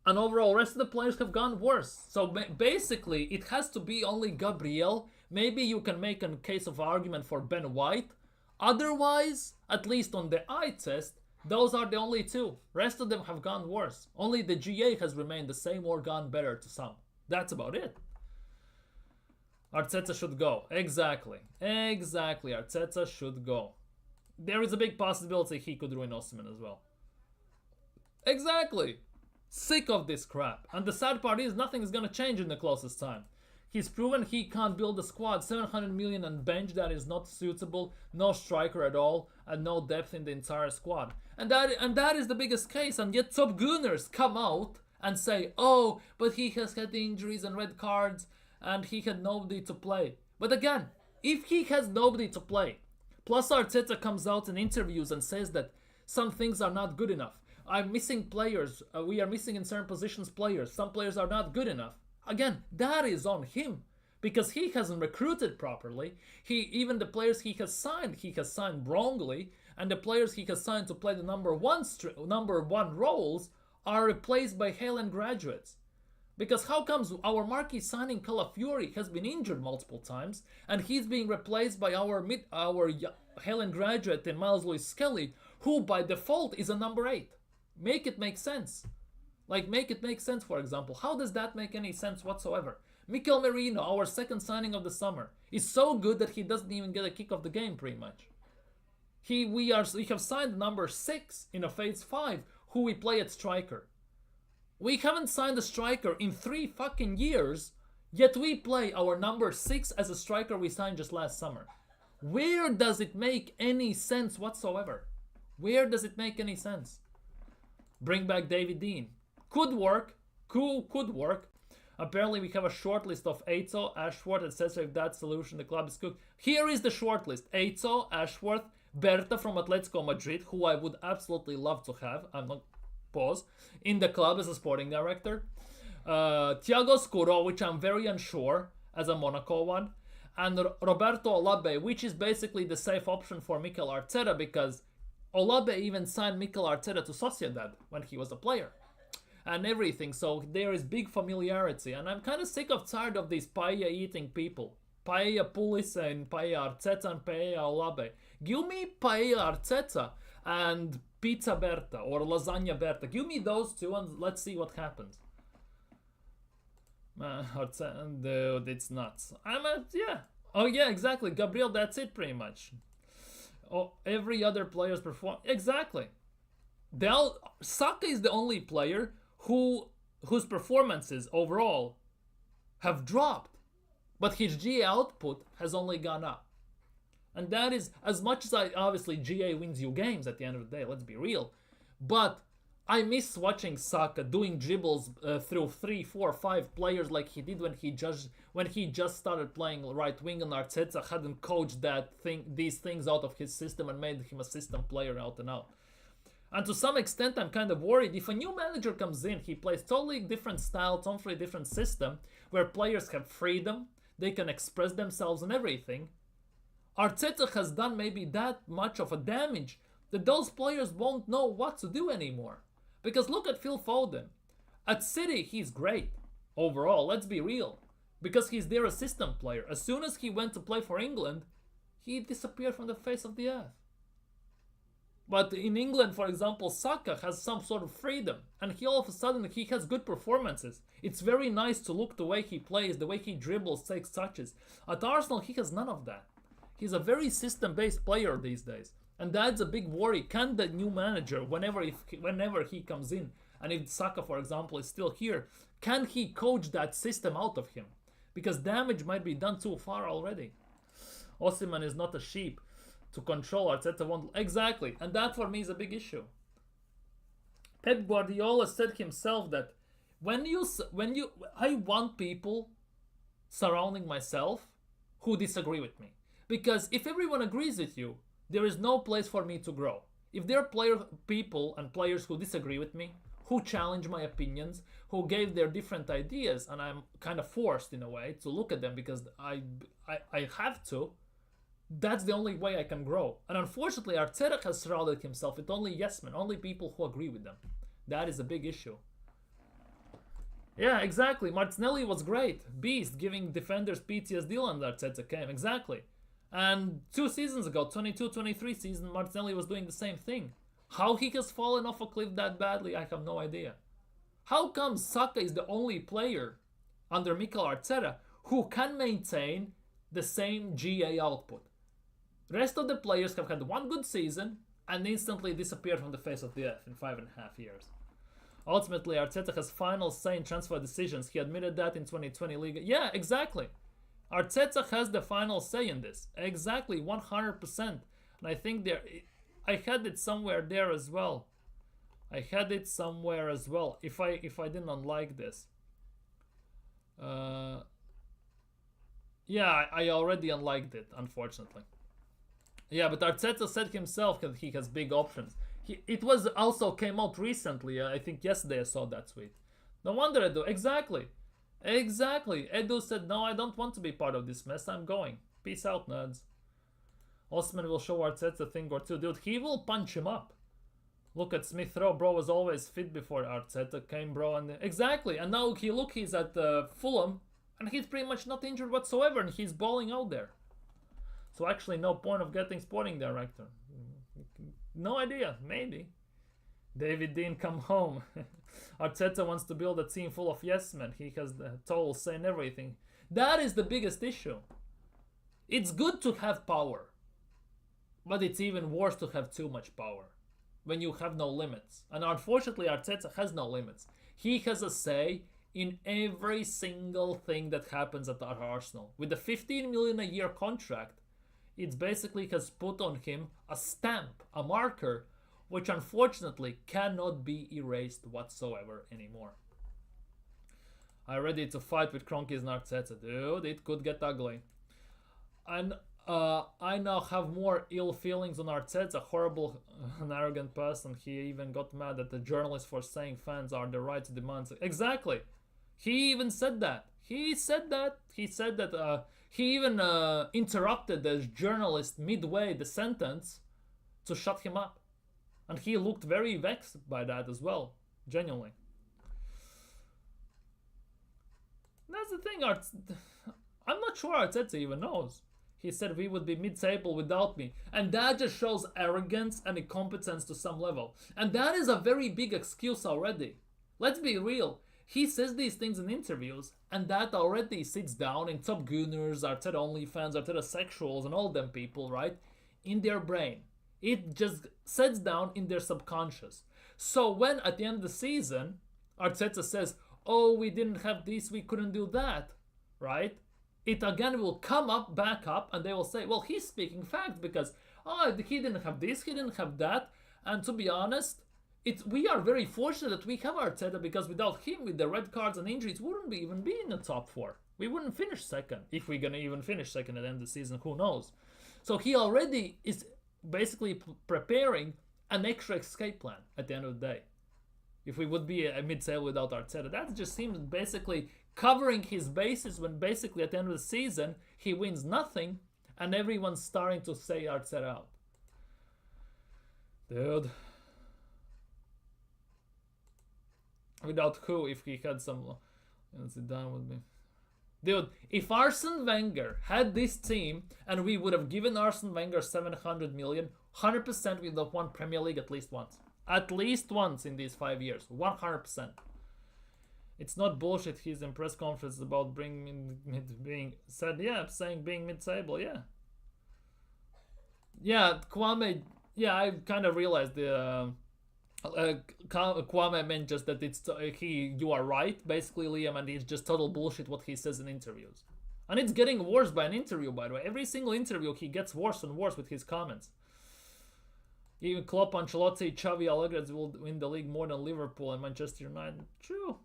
And overall, rest of the players have gone worse. So basically, it has to be only Gabriel. Maybe you can make a case of argument for Ben White. Otherwise, at least on the eye test, those are the only two. Rest of them have gone worse. Only the GA has remained the same or gone better to some. That's about it. Arteta should go. Exactly. Arteta should go. There is a big possibility he could ruin Osimhen as well. Exactly. Sick of this crap. And the sad part is nothing is going to change in the closest time. He's proven he can't build a squad. 700 million on bench that is not suitable. No striker at all. And no depth in the entire squad. And that is the biggest case. And yet top Gunners come out and say, oh, but he has had injuries and red cards. And he had nobody to play. But again, if he has nobody to play. Plus Arteta comes out in interviews and says that some things are not good enough. I'm missing players. We are missing in certain positions players. Some players are not good enough. Again, that is on him because he hasn't recruited properly. Even the players he has signed wrongly, and the players he has signed to play the number one roles are replaced by Haaland graduates. Because how comes our marquee signing Calafiori has been injured multiple times, and he's being replaced by our Haaland graduate in Miles Lewis Skelly, who by default is a number 8? Make it make sense. Like, make it make sense, for example. How does that make any sense whatsoever? Mikel Merino, our second signing of the summer, is so good that he doesn't even get a kick of the game, pretty much. We have signed number 6 in a phase 5, who we play at striker. We haven't signed a striker in 3 fucking years, yet we play our number 6 as a striker we signed just last summer. Where does it make any sense whatsoever? Where does it make any sense? Bring back David Dean. Could work. Could work. Apparently we have a short list of Eitzo, Ashworth, etc. If that solution the club is cooked. Here is the short list. Eitzo, Ashworth, Berta from Atletico Madrid, who I would absolutely love to have. I'm not... Pause. In the club as a sporting director. Thiago Scuro, which I'm very unsure, as a Monaco one. And Roberto Olabe, which is basically the safe option for Mikel Arteta, because Olabe even signed Mikel Arteta to Sociedad when he was a player. And everything, so there is big familiarity. And I'm kind of tired of these paella eating people. Paella Pulis and Paella Arteta and Paella Olabe. Give me Paella Arteta and Pizza Berta or Lasagna Berta. Give me those two and let's see what happens. Dude, it's nuts. Yeah. Oh yeah, exactly. Gabriel, that's it pretty much. Oh, every other player's perform exactly. Saka is the only player whose performances overall have dropped, but his GA output has only gone up. And that is, as much as obviously GA wins you games at the end of the day, let's be real, but I miss watching Saka doing dribbles through 3, 4, 5 players like he did when he just started playing right wing, and Arteta hadn't coached these things out of his system and made him a system player out and out. And to some extent, I'm kind of worried. If a new manager comes in, he plays totally different style, totally different system, where players have freedom, they can express themselves and everything. Arteta has done maybe that much of a damage that those players won't know what to do anymore. Because look at Phil Foden. At City, he's great. Overall, let's be real. Because he's their assistant player. As soon as he went to play for England, he disappeared from the face of the earth. But in England, for example, Saka has some sort of freedom. And all of a sudden, he has good performances. It's very nice to look the way he plays, the way he dribbles, takes touches. At Arsenal, he has none of that. He's a very system-based player these days. And that's a big worry. Can the new manager, whenever he comes in, and if Saka, for example, is still here, can he coach that system out of him? Because damage might be done too far already. Osimhen is not a sheep to control. Arteta won't... Exactly. And that for me is a big issue. Pep Guardiola said himself that I want people surrounding myself who disagree with me. Because if everyone agrees with you, there is no place for me to grow. If there are people and players who disagree with me, who challenge my opinions, who gave their different ideas, and I'm kind of forced in a way to look at them because I have to, that's the only way I can grow. And unfortunately, Arteta has surrounded himself with only yes men, only people who agree with them. That is a big issue. Yeah, exactly. Martinelli was great. Beast, giving defenders PTSD when Arteta came. Exactly. And 2 seasons ago, 22-23 season, Martinelli was doing the same thing. How he has fallen off a cliff that badly, I have no idea. How come Saka is the only player under Mikel Arteta who can maintain the same GA output? Rest of the players have had one good season and instantly disappeared from the face of the earth in 5.5 years. Ultimately, Arteta has final say in transfer decisions. He admitted that in 2020 League. Yeah, exactly. Arteta has the final say in this. Exactly, 100%. And I think I had it somewhere there as well. If I didn't unlike this. Yeah, I already unliked it, unfortunately. Yeah, but Arteta said himself that he has big options. It was also came out recently. I think yesterday I saw that tweet. No wonder I do. Exactly. Exactly. Edu said, no, I don't want to be part of this mess. I'm going. Peace out, nerds. Osman will show Arteta a thing or two. Dude, he will punch him up. Look at Smith Rowe. Bro was always fit before Arteta came, bro. And exactly. And now he's at Fulham. And he's pretty much not injured whatsoever. And he's balling out there. So actually no point of getting sporting director. No idea. Maybe. David Dean, come home. Arteta wants to build a team full of yes men. He has the toll saying everything. That is the biggest issue. It's good to have power. But it's even worse to have too much power. When you have no limits. And unfortunately Arteta has no limits. He has a say in every single thing that happens at our Arsenal. With the 15 million a year contract, it basically has put on him a stamp, a marker, which unfortunately cannot be erased whatsoever anymore. I'm ready to fight with Kroenkes and Arteta. Dude, it could get ugly. And I now have more ill feelings on Arteta, a horrible and arrogant person. He even got mad at the journalist for saying fans are the right to demand. Exactly. He even said that. He said that. He even interrupted the journalist midway the sentence to shut him up. And he looked very vexed by that as well. Genuinely. That's the thing. I'm not sure Arteta even knows. He said we would be mid-table without me. And that just shows arrogance and incompetence to some level. And that is a very big excuse already. Let's be real. He says these things in interviews, and that already sits down in Top Gooners, Arteta OnlyFans, Arteta Sexuals, and all them people, right? In their brain. It just sits down in their subconscious. So when at the end of the season, Arteta says, oh, we didn't have this, we couldn't do that, right? It again will come up, back up, and they will say, well, he's speaking facts because, he didn't have this, he didn't have that. And to be honest, we are very fortunate that we have Arteta because without him, with the red cards and injuries, wouldn't even be in the top 4. We wouldn't finish second. If we're going to even finish second at the end of the season, who knows? So he already is basically preparing an extra escape plan at the end of the day. If we would be a mid-table without Arteta, that just seems basically covering his bases when basically at the end of the season he wins nothing and everyone's starting to say Arteta out. Dude. Without who, if he had some... Zidane would be... Dude, if Arsene Wenger had this team and we would have given Arsene Wenger 700 million, 100% we would have won Premier League at least once. At least once in these 5 years. 100%. It's not bullshit. He's in press conference about being mid-table, yeah. Yeah, Kwame, yeah, I kind of realized Kwame meant just that you are right, basically, Liam, and it's just total bullshit what he says in interviews. And it's getting worse by an interview, by the way. Every single interview he gets worse and worse with his comments. Even Klopp, Ancelotti, Xavi, Allegri will win the league more than Liverpool and Manchester United. True.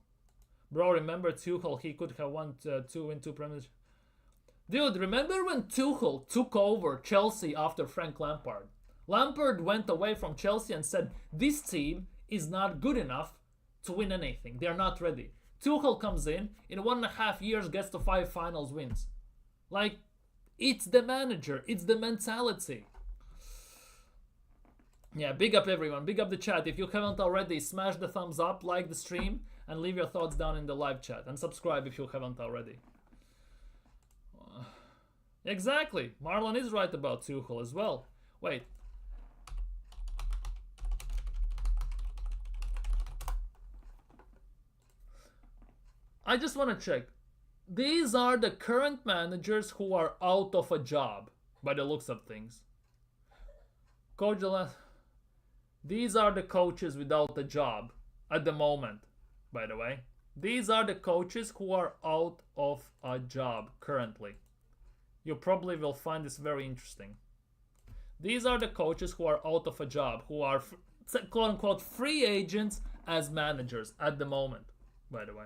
Bro, remember Tuchel? He could have won 2 in 2 premierships. Dude, remember when Tuchel took over Chelsea after Frank Lampard? Lampard went away from Chelsea and said, this team is not good enough to win anything. They're not ready. Tuchel comes in 1.5 years, gets to 5 finals, wins. Like, it's the manager. It's the mentality. Yeah, big up everyone. Big up the chat. If you haven't already, smash the thumbs up, like the stream, and leave your thoughts down in the live chat. And subscribe if you haven't already. Exactly. Marlon is right about Tuchel as well. Wait. I just want to check. These are the current managers who are out of a job, by the looks of things. These are the coaches without a job at the moment, by the way. These are the coaches who are out of a job currently. You probably will find this very interesting. These are the coaches who are out of a job, who are quote-unquote free agents as managers at the moment, by the way.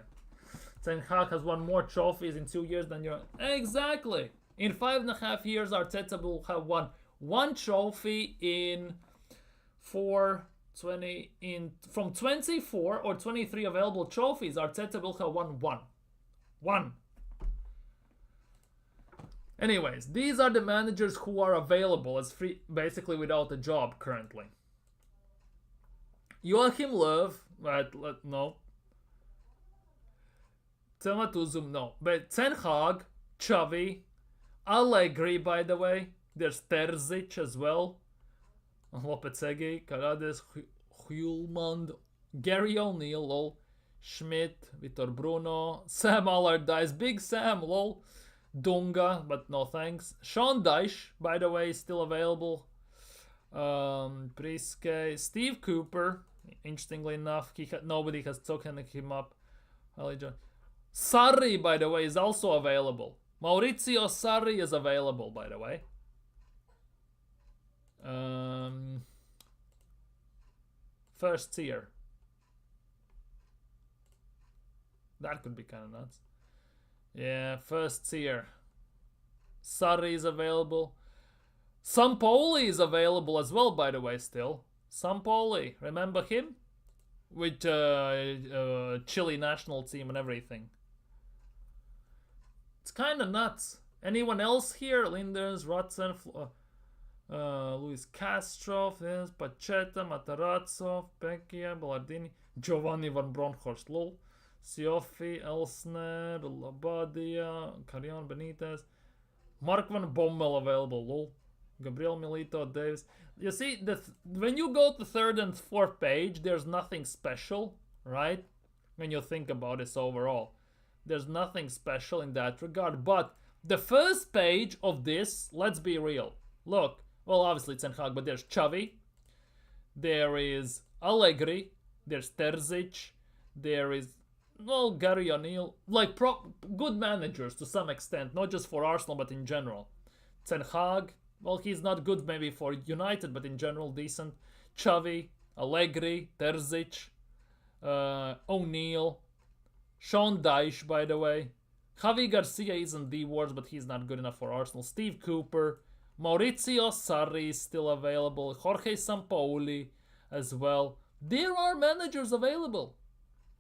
Ten Hag has won more trophies in 2 years than your... Exactly! In 5.5 years, Arteta will have won 1 trophy from 24 or 23 available trophies. Arteta will have won 1. One. Anyways, these are the managers who are available as free, basically without a job currently. Joachim Löw, no. Tematuzum, no. But Ten Hag, Xavi, Allegri, by the way. There's Terzic as well. Lopetegui, Carades, Hjulmand, Gary O'Neill, lol. Schmidt, Vitor Bruno, Sam Allardyce, Big Sam, lol. Dunga, but no thanks. Sean Dyche, by the way, is still available. Priske, Steve Cooper, interestingly enough, nobody has taken him up. Sarri, by the way, is also available. Maurizio Sarri is available, by the way. First tier. That could be kind of nuts. Yeah, first tier. Sarri is available. Sampoli is available as well, by the way, still. Sampoli, remember him? With Chile national team and everything. It's kind of nuts. Anyone else here? Linders, Rotzen, Luis Castro, yes, Pacheta, Matarazzo, Pecchia, Ballardini, Giovanni Van Bronckhorst, lol. Siofi, Elsner, Labadia, Carrion Benitez, Mark Van Bommel available, lol. Gabriel Milito, Davis. You see, when you go to third and fourth page, there's nothing special, right? When you think about this overall. There's nothing special in that regard. But the first page of this, let's be real. Look, well, obviously it's Ten Hag, but there's Xavi. There is Allegri. There's Terzic. There is, well, Gary O'Neill. Like, good managers to some extent. Not just for Arsenal, but in general. Ten Hag. Well, he's not good maybe for United, but in general decent. Xavi, Allegri, Terzic, O'Neill, Sean Dyche, by the way. Javi Garcia isn't the worst, but he's not good enough for Arsenal. Steve Cooper, Maurizio Sarri is still available. Jorge Sampaoli as well. There are managers available.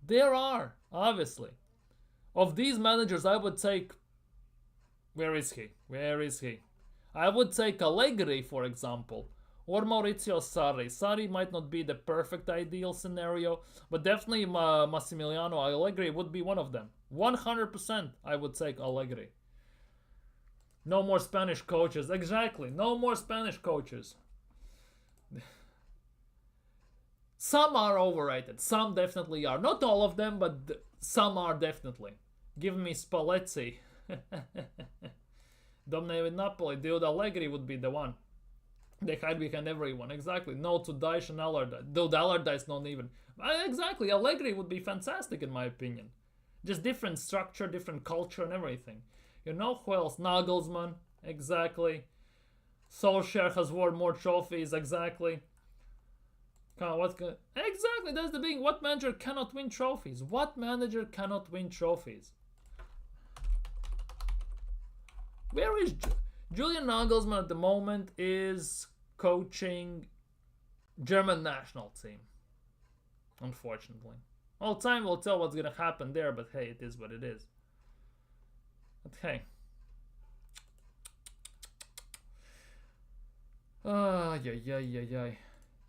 There are, obviously. Of these managers, I would take... Where is he? Where is he? I would take Allegri, for example, or Maurizio Sarri. Sarri might not be the perfect ideal scenario, but definitely Massimiliano Allegri would be one of them. 100% I would take Allegri. No more Spanish coaches. Exactly, no more Spanish coaches. Some are overrated. Some definitely are. Not all of them, but some are definitely. Give me Spalletti. Dominate with Napoli, dude. Allegri would be the one. They hide behind everyone. Exactly. No to Dyche and Allardyce. Dude, Allardyce not even. Exactly. Allegri would be fantastic in my opinion. Just different structure, different culture and everything. You know who else? Nagelsmann. Exactly. Solskjaer has won more trophies. Exactly. Exactly. That's the thing. What manager cannot win trophies? What manager cannot win trophies? Where is Julian Nagelsmann at the moment? Is coaching German national team. Unfortunately. Well, time will tell what's gonna happen there, but hey, it is what it is. But hey.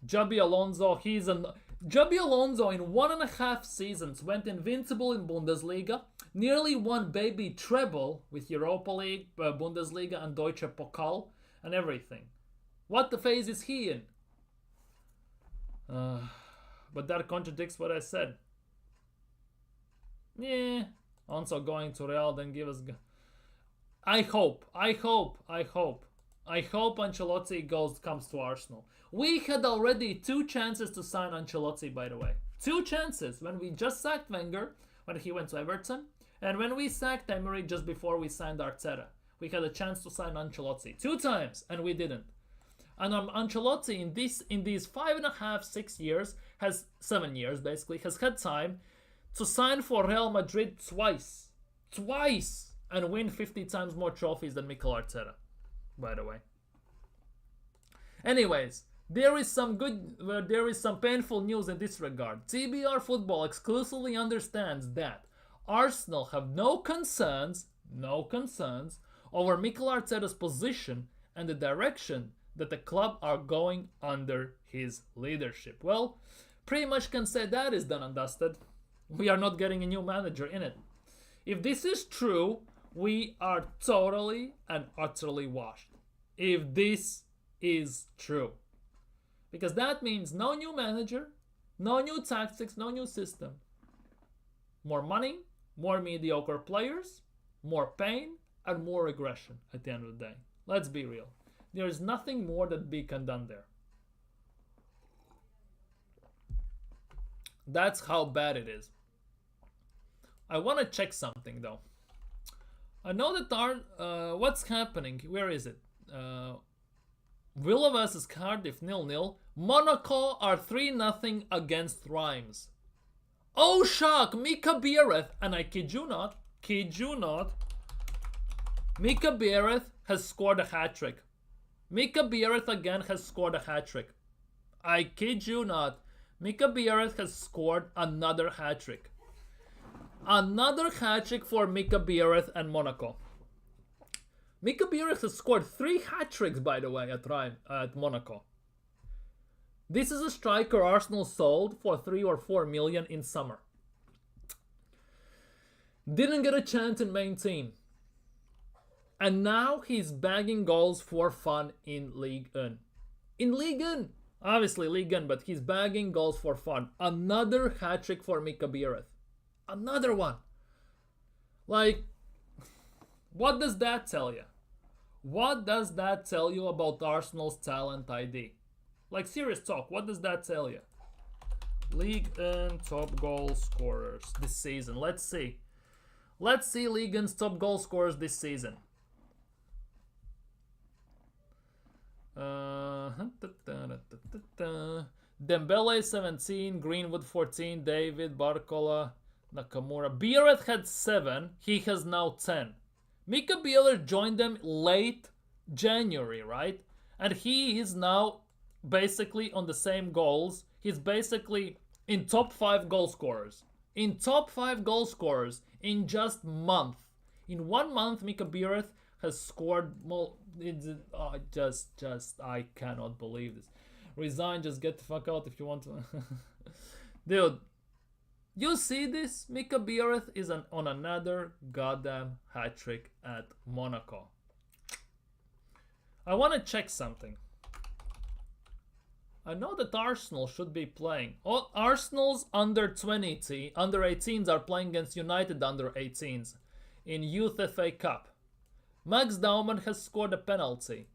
Xabi Alonso, Xabi Alonso in 1.5 seasons went invincible in Bundesliga, nearly won baby treble with Europa League, Bundesliga and Deutsche Pokal and everything. What the phase is he in? But that contradicts what I said. Yeah, also going to Real, then give us... I hope Ancelotti comes to Arsenal. We had already 2 chances to sign Ancelotti, by the way. 2 chances. When we just sacked Wenger, when he went to Everton, and when we sacked Emery just before we signed Arteta. We had a chance to sign Ancelotti. 2 times, and we didn't. And Ancelotti in these 5.5, 6 years, 7 years basically, has had time to sign for Real Madrid twice. Twice! And win 50 times more trophies than Mikel Arteta, by the way. Anyways, there is some painful news in this regard. TBR Football exclusively understands that Arsenal have no concerns over Mikel Arteta's position and the direction that the club are going under his leadership. Well, pretty much can say that is done and dusted. We are not getting a new manager in it. If this is true, we are totally and utterly washed. If this is true. Because that means no new manager, no new tactics, no new system. More money, more mediocre players, more pain, and more aggression at the end of the day. Let's be real. There is nothing more that Big can done there. That's how bad it is. I want to check something though. I know that what's happening? Where is it? Villa vs Cardiff 0-0. Monaco are 3-0 against Reims. Oh shock! Mika Biereth, and I kid you not, Mika Biereth has scored a hat-trick. Mika Biereth again has scored a hat-trick. I kid you not. Mika Biereth has scored another hat-trick. Another hat-trick for Mika Biereth and Monaco. Mika Biereth has scored 3 hat-tricks, by the way, at Monaco. This is a striker Arsenal sold for 3 or 4 million in summer. Didn't get a chance in main team. And now he's bagging goals for fun in Ligue 1. In Ligue 1! Obviously Ligue 1, but he's bagging goals for fun. Another hat-trick for Mika Biereth. Another one. Like, what does that tell you? What does that tell you about Arsenal's talent ID? Like, serious talk, what does that tell you? Ligue 1 top goal scorers this season. Let's see. Let's see Ligue 1's top goal scorers this season. Dembele 17, Greenwood 14, David, Barcola, Nakamura. Biereth had 7, he has now 10. Mika Biereth joined them late January, right? And he is now basically on the same goals. He's basically in top 5 goal scorers. In top 5 goal scorers in just month. In 1 month, Mika Biereth has scored more. I cannot believe this. Resign, just get the fuck out if you want to. Dude, you see this? Mika Biereth is on another goddamn hat-trick at Monaco. I want to check something. I know that Arsenal should be playing. Oh, Arsenal's under 18s are playing against United under 18s in Youth FA Cup. Max Daumann has scored a penalty.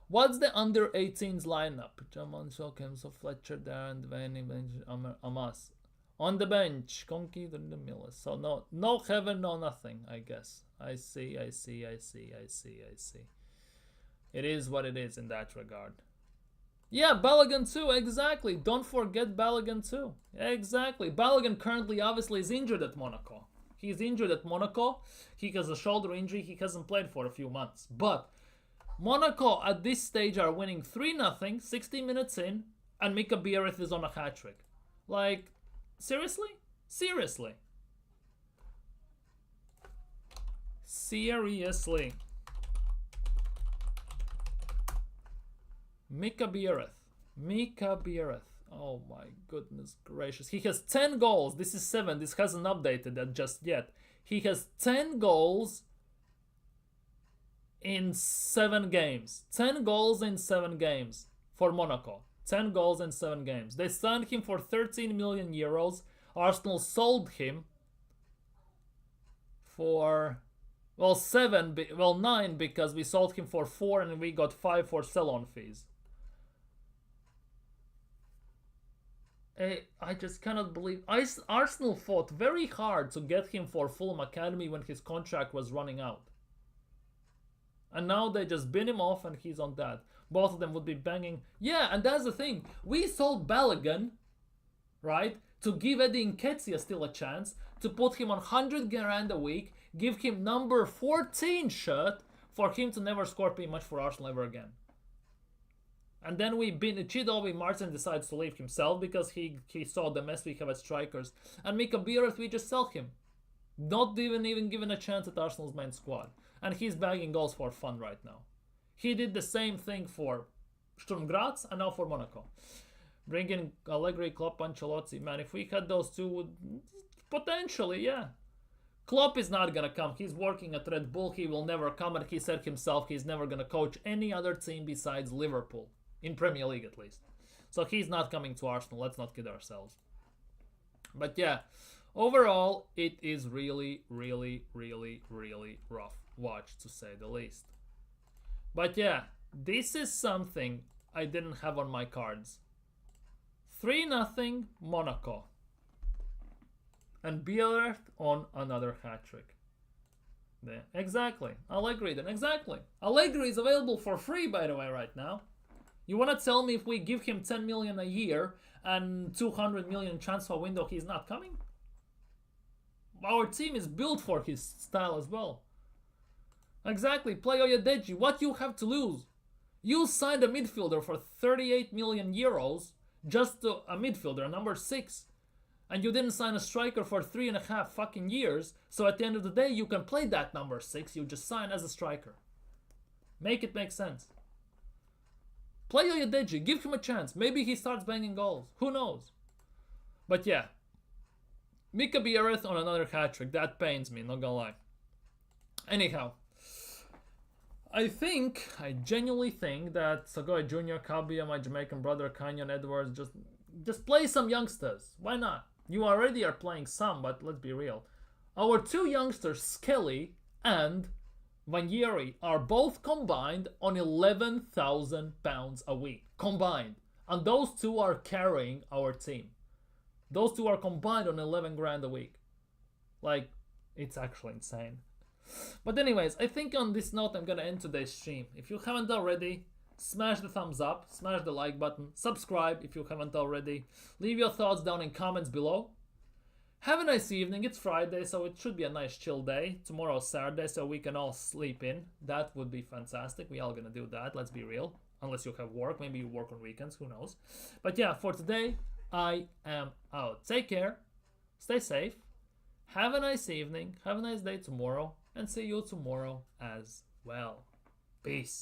What's the under 18s lineup? Jaman Shokemso, Fletcher, Darren, Dwayne, Amas. On the bench, Conky, and the Miller. So no heaven, no nothing, I guess. I see. It is what it is in that regard. Yeah, Balogun too, exactly. Don't forget Balogun too. Exactly. Balogun currently obviously is injured at Monaco. He's injured at Monaco. He has a shoulder injury. He hasn't played for a few months. But Monaco at this stage are winning 3-0, 60 minutes in, and Mika Biereth is on a hat-trick. Like, seriously? Seriously. Seriously. Mika Biereth. Oh my goodness gracious. He has 10 goals. This is 7. This hasn't updated that just yet. He has 10 goals in 7 games. 10 goals in 7 games for Monaco. 10 goals in 7 games. They signed him for 13 million euros. Arsenal sold him for, well, 9 because we sold him for 4 and we got 5 for sell-on fees. I just cannot believe. Arsenal fought very hard to get him for Fulham Academy when his contract was running out. And now they just bin him off and he's on that. Both of them would be banging. Yeah, and that's the thing. We sold Balogun, right, to give Eddie Nketiah still a chance, to put him on 100 grand a week, give him number 14 shirt, for him to never score pretty much for Arsenal ever again. And then Chidobe Martin decides to leave himself because he saw the mess we have at strikers. And Mika Biereth, we just sell him. Not even given a chance at Arsenal's main squad. And he's bagging goals for fun right now. He did the same thing for Sturm Graz and now for Monaco. Bring in Allegri, Klopp, Ancelotti. Man, if we had those two, potentially, yeah. Klopp is not gonna come. He's working at Red Bull. He will never come, and he said himself he's never gonna coach any other team besides Liverpool. In Premier League, at least. So he's not coming to Arsenal. Let's not kid ourselves. But yeah, overall, it is really, really, really, really rough watch, to say the least. But yeah, this is something I didn't have on my cards. 3-0 Monaco. And Bielert on another hat-trick. Yeah, exactly. Allegri then. Exactly. Allegri is available for free, by the way, right now. You want to tell me if we give him 10 million a year and 200 million transfer window, he's not coming? Our team is built for his style as well. Exactly. Play Oyedeji. What you have to lose? You signed a midfielder for 38 million euros, just a midfielder, number 6. And you didn't sign a striker for 3.5 fucking years, so at the end of the day, you can play that number 6, you just sign as a striker. Make it make sense. Play Oyedeji, give him a chance. Maybe he starts banging goals. Who knows? But yeah. Mika Biereth on another hat-trick. That pains me, not gonna lie. Anyhow. I genuinely think that Sagoy Jr., Kabia, my Jamaican brother, Kanyon Edwards, just play some youngsters. Why not? You already are playing some, but let's be real. Our 2 youngsters, Skelly and Vanieri, are both combined on £11,000 a week. Combined. And those 2 are carrying our team. Those 2 are combined on 11 grand a week. Like, it's actually insane. But anyways, I think on this note I'm gonna end today's stream. If you haven't already, smash the thumbs up, smash the like button, subscribe if you haven't already. Leave your thoughts down in comments below. Have a nice evening. It's Friday, so it should be a nice chill day. Tomorrow's Saturday, so we can all sleep in. That would be fantastic. We all gonna do that, let's be real. Unless you have work, maybe you work on weekends, who knows. But yeah, for today, I am out. Take care, stay safe, have a nice evening, have a nice day tomorrow, and see you tomorrow as well. Peace.